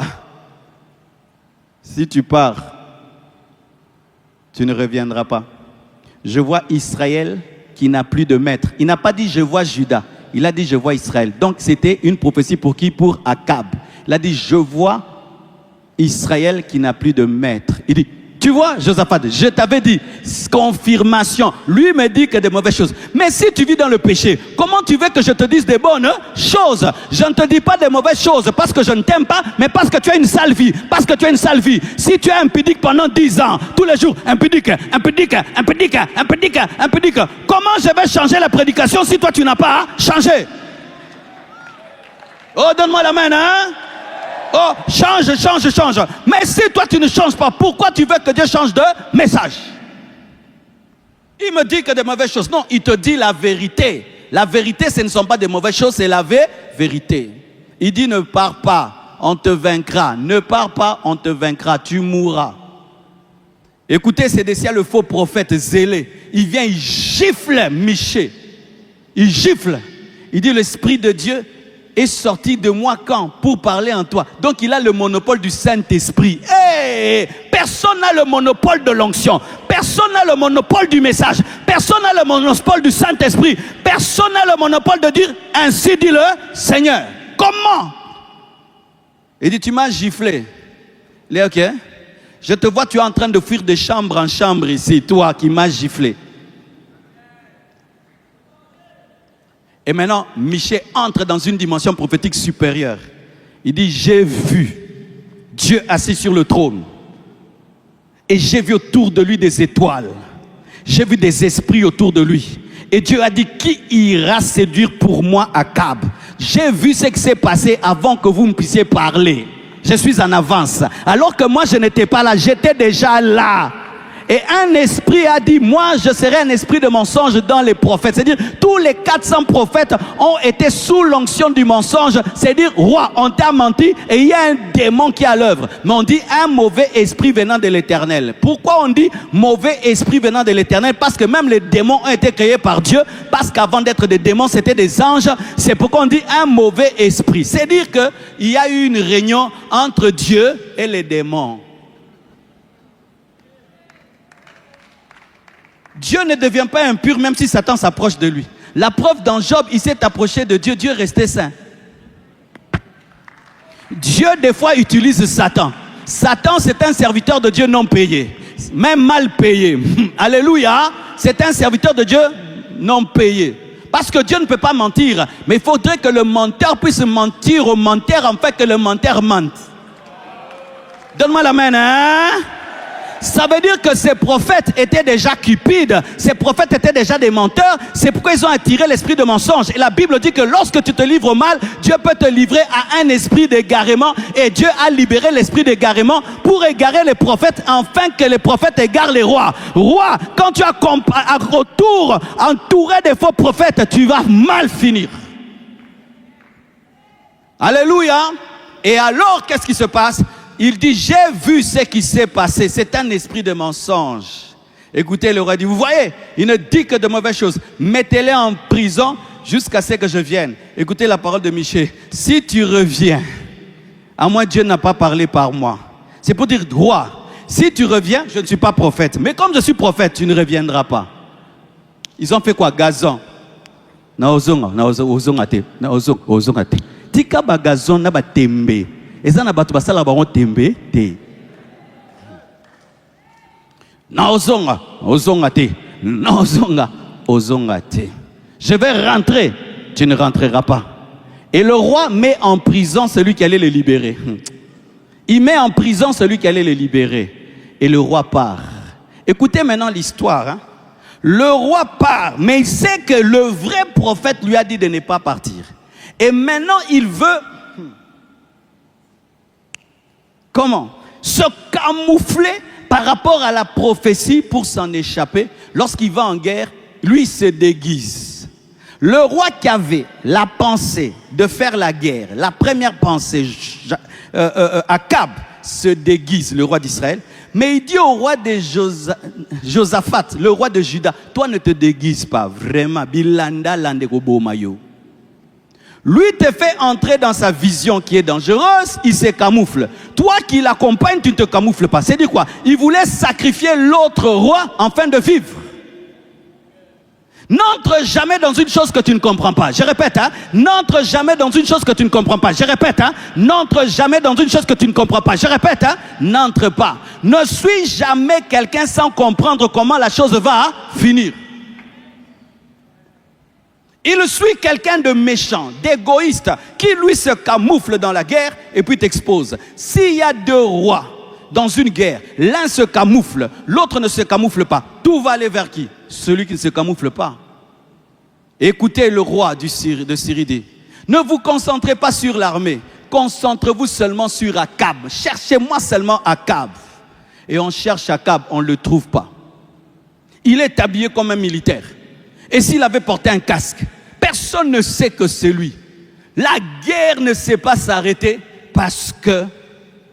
si tu pars, tu ne reviendras pas. Je vois Israël qui n'a plus de maître. Il n'a pas dit je vois Juda, il a dit je vois Israël. Donc c'était une prophétie pour qui? Pour Akab. Il a dit je vois Israël qui n'a plus de maître. Il dit, tu vois, Josaphat, je t'avais dit, confirmation. Lui me dit que des mauvaises choses. Mais si tu vis dans le péché, comment tu veux que je te dise des bonnes choses? Je ne te dis pas des mauvaises choses parce que je ne t'aime pas, mais parce que tu as une sale vie. Parce que tu as une sale vie. Si tu es impudique pendant 10 ans, tous les jours, impudique, impudique, impudique, impudique, impudique, comment je vais changer la prédication si toi tu n'as pas changé? Oh, donne-moi la main, hein? Oh, change, change, change. Mais si toi tu ne changes pas, pourquoi tu veux que Dieu change de message? Il me dit que des mauvaises choses. Non, il te dit la vérité. La vérité, ce ne sont pas des mauvaises choses, c'est la vérité. Il dit ne pars pas, on te vaincra. Ne pars pas, on te vaincra, tu mourras. Écoutez, Sédécia, le faux prophète zélé. Il vient, il gifle Michée. Il gifle. Il dit l'Esprit de Dieu est sorti de moi quand? Pour parler en toi. Donc il a le monopole du Saint-Esprit. Hey, personne n'a le monopole de l'onction. Personne n'a le monopole du message. Personne n'a le monopole du Saint-Esprit. Personne n'a le monopole de dire ainsi dit le Seigneur. Comment? Il dit tu m'as giflé. Il dit ok. Je te vois, tu es en train de fuir de chambre en chambre ici. Toi qui m'as giflé. Et maintenant, Michée entre dans une dimension prophétique supérieure. Il dit, j'ai vu Dieu assis sur le trône. Et j'ai vu autour de lui des étoiles. J'ai vu des esprits autour de lui. Et Dieu a dit, qui ira séduire pour moi Akab? J'ai vu ce qui s'est passé avant que vous me puissiez parler. Je suis en avance. Alors que moi, je n'étais pas là, j'étais déjà là. Et un esprit a dit, moi je serai un esprit de mensonge dans les prophètes. C'est-à-dire, tous les 400 prophètes ont été sous l'onction du mensonge. C'est-à-dire, roi, on t'a menti et il y a un démon qui est à l'œuvre. Mais on dit un mauvais esprit venant de l'Éternel. Pourquoi on dit mauvais esprit venant de l'Éternel? Parce que même les démons ont été créés par Dieu. Parce qu'avant d'être des démons, c'était des anges. C'est pourquoi on dit un mauvais esprit. C'est-à-dire qu'il y a eu une réunion entre Dieu et les démons. Dieu ne devient pas impur même si Satan s'approche de lui. La preuve dans Job, il s'est approché de Dieu, Dieu restait saint. Dieu des fois utilise Satan. Satan c'est un serviteur de Dieu non payé, même mal payé. Alléluia, c'est un serviteur de Dieu non payé. Parce que Dieu ne peut pas mentir, mais il faudrait que le menteur puisse mentir au menteur en fait que le menteur mente. Donne-moi la main, hein? Ça veut dire que ces prophètes étaient déjà cupides, ces prophètes étaient déjà des menteurs, c'est pourquoi ils ont attiré l'esprit de mensonge. Et la Bible dit que lorsque tu te livres au mal, Dieu peut te livrer à un esprit d'égarement, et Dieu a libéré l'esprit d'égarement pour égarer les prophètes, afin que les prophètes égarent les rois. Roi, quand tu as autour entouré des faux prophètes, tu vas mal finir. Alléluia. Et alors, qu'est-ce qui se passe? Il dit, j'ai vu ce qui s'est passé. C'est un esprit de mensonge. Écoutez, le roi dit, vous voyez, il ne dit que de mauvaises choses. Mettez-les en prison jusqu'à ce que je vienne. Écoutez la parole de Michée. Si tu reviens, à moi Dieu n'a pas parlé par moi. C'est pour dire, roi, si tu reviens, je ne suis pas prophète. Mais comme je suis prophète, tu ne reviendras pas. Ils ont fait quoi? Gazon. Tika ba gazon na ba tembe. Je vais rentrer, tu ne rentreras pas. Et le roi met en prison celui qui allait le libérer. Il met en prison celui qui allait le libérer. Et le roi part. Écoutez maintenant l'histoire. Hein? Le roi part, mais il sait que le vrai prophète lui a dit de ne pas partir. Et maintenant il veut... Comment? Se camoufler par rapport à la prophétie pour s'en échapper. Lorsqu'il va en guerre, lui se déguise. Le roi qui avait la pensée de faire la guerre, la première pensée, Akab se déguise, le roi d'Israël. Mais il dit au roi de Josaphat, le roi de Juda, toi ne te déguise pas, vraiment. Bilanda landego mayo. Lui te fait entrer dans sa vision qui est dangereuse, il se camoufle. Toi qui l'accompagnes, tu ne te camoufles pas. C'est dire quoi? Il voulait sacrifier l'autre roi afin de vivre. N'entre jamais dans une chose que tu ne comprends pas. Je répète, hein. N'entre jamais dans une chose que tu ne comprends pas. Je répète, hein. N'entre jamais dans une chose que tu ne comprends pas. Je répète, hein. N'entre pas. Ne suis jamais quelqu'un sans comprendre comment la chose va finir. Il suit quelqu'un de méchant, d'égoïste, qui lui se camoufle dans la guerre et puis t'expose. S'il y a deux rois dans une guerre, l'un se camoufle, l'autre ne se camoufle pas. Tout va aller vers qui? Celui qui ne se camoufle pas. Écoutez le roi de Syrie dit, ne vous concentrez pas sur l'armée, concentrez-vous seulement sur Akab. Cherchez-moi seulement Akab. Et on cherche Akab, on ne le trouve pas. Il est habillé comme un militaire. Et s'il avait porté un casque, personne ne sait que c'est lui. La guerre ne sait pas s'arrêter parce que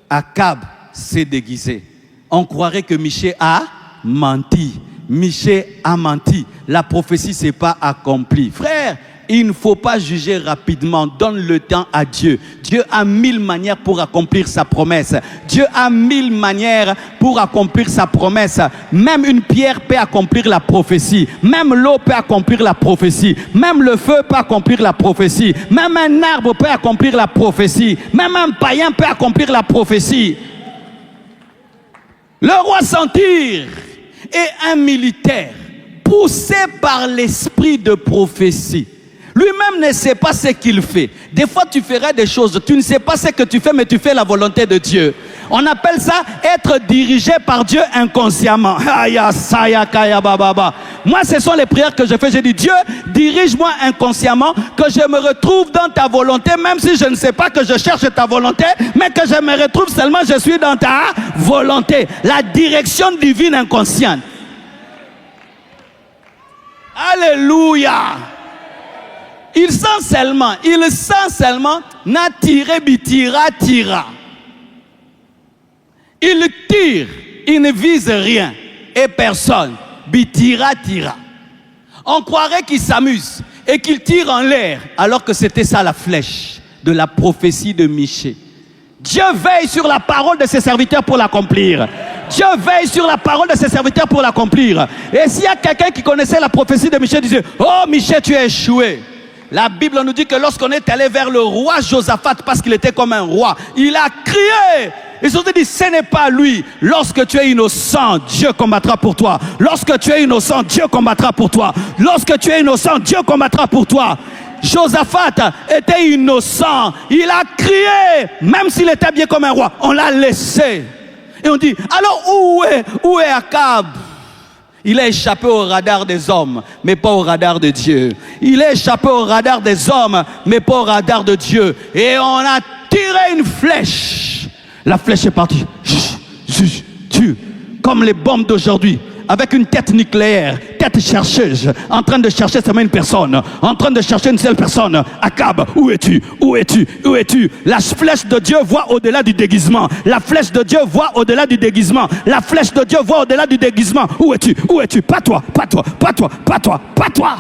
Akab s'est déguisé. On croirait que Michée a menti. Michée a menti. La prophétie ne s'est pas accomplie. Frère, il ne faut pas juger rapidement. Donne le temps à Dieu. Dieu a 1000 manières pour accomplir sa promesse. Dieu a 1000 manières pour accomplir sa promesse. Même une pierre peut accomplir la prophétie. Même l'eau peut accomplir la prophétie. Même le feu peut accomplir la prophétie. Même un arbre peut accomplir la prophétie. Même un païen peut accomplir la prophétie. Le roi s'en tire. Et un militaire, poussé par l'esprit de prophétie, lui-même ne sait pas ce qu'il fait. Des fois, tu feras des choses, tu ne sais pas ce que tu fais, mais tu fais la volonté de Dieu. On appelle ça être dirigé par Dieu inconsciemment. Moi, ce sont les prières que je fais. Je dis, Dieu, dirige-moi inconsciemment, que je me retrouve dans ta volonté, même si je ne sais pas que je cherche ta volonté, mais que je me retrouve seulement, je suis dans ta volonté. La direction divine inconsciente. Alléluia. Il sent seulement, na tiré bitira tira. Il tire, il ne vise rien et personne. Bitira tira. On croirait qu'il s'amuse et qu'il tire en l'air, alors que c'était ça la flèche de la prophétie de Michée. Dieu veille sur la parole de ses serviteurs pour l'accomplir. Dieu veille sur la parole de ses serviteurs pour l'accomplir. Et s'il y a quelqu'un qui connaissait la prophétie de Michée, disait, oh Michée, tu as échoué. La Bible nous dit que lorsqu'on est allé vers le roi Josaphat, parce qu'il était comme un roi, il a crié. Ils ont dit, ce n'est pas lui. Lorsque tu es innocent, Dieu combattra pour toi. Lorsque tu es innocent, Dieu combattra pour toi. Lorsque tu es innocent, Dieu combattra pour toi. Josaphat était innocent. Il a crié, même s'il était bien comme un roi. On l'a laissé. Et on dit, alors où est Akab? Il a échappé au radar des hommes, mais pas au radar de Dieu. Il a échappé au radar des hommes, mais pas au radar de Dieu. Et on a tiré une flèche. La flèche est partie. Comme les bombes d'aujourd'hui, avec une tête nucléaire, tête chercheuse, en train de chercher seulement une personne, en train de chercher une seule personne. Akab, où es-tu? Où es-tu? Où es-tu? La flèche de Dieu voit au-delà du déguisement. La flèche de Dieu voit au-delà du déguisement. La flèche de Dieu voit au-delà du déguisement. Où es-tu? Où es-tu? Pas toi, pas toi, pas toi, pas toi, pas toi.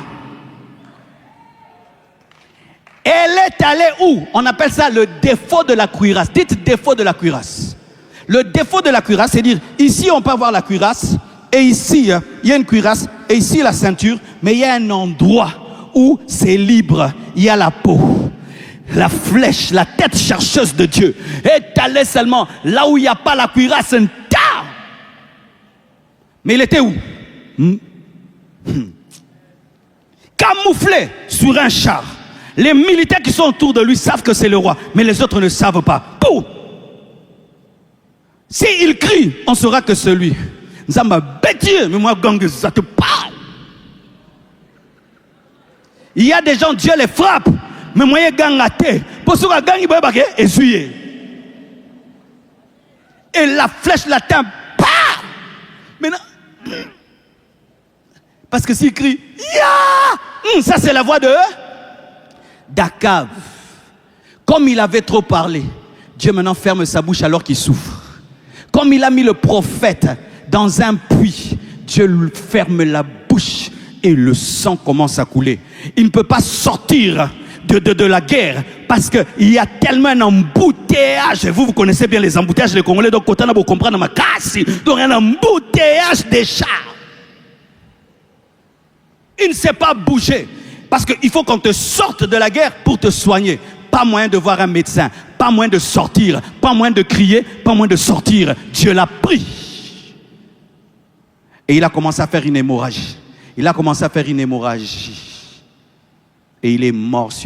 Elle est allée où? On appelle ça le défaut de la cuirasse. Dites défaut de la cuirasse. Le défaut de la cuirasse, c'est dire, ici on peut avoir la cuirasse, et ici il y a une cuirasse, et ici la ceinture, mais il y a un endroit où c'est libre, il y a la peau. La flèche, la tête chercheuse de Dieu est allée seulement là où il n'y a pas la cuirasse. Mais il était où? Camouflé sur un char. Les militaires qui sont autour de lui savent que c'est le roi, mais les autres ne savent pas. Pou! S'il crie, on saura que c'est lui. Zamba bêtier, mais moi, gang, ça te parle. Il y a des gens, Dieu les frappe, mais moi, gang à terre. Pour ce que gang, il va essuyer. Et la flèche l'atteint, maintenant, parce que s'il crie, ya! Ça, c'est la voix d'Akab. Comme il avait trop parlé, Dieu maintenant ferme sa bouche alors qu'il souffre. Comme il a mis le prophète dans un puits, Dieu lui ferme la bouche et le sang commence à couler. Il ne peut pas sortir de la guerre parce qu'il y a tellement un embouteillage. Vous connaissez bien les embouteillages, les Congolais, donc quand on a beau comprendre ma casse, donc un embouteillage des chars. Il ne s'est pas bougé. Parce qu'il faut qu'on te sorte de la guerre pour te soigner. Pas moyen de voir un médecin, pas moyen de sortir, pas moyen de crier, pas moyen de sortir. Dieu l'a pris. Et il a commencé à faire une hémorragie. Il a commencé à faire une hémorragie. Et il est mort sur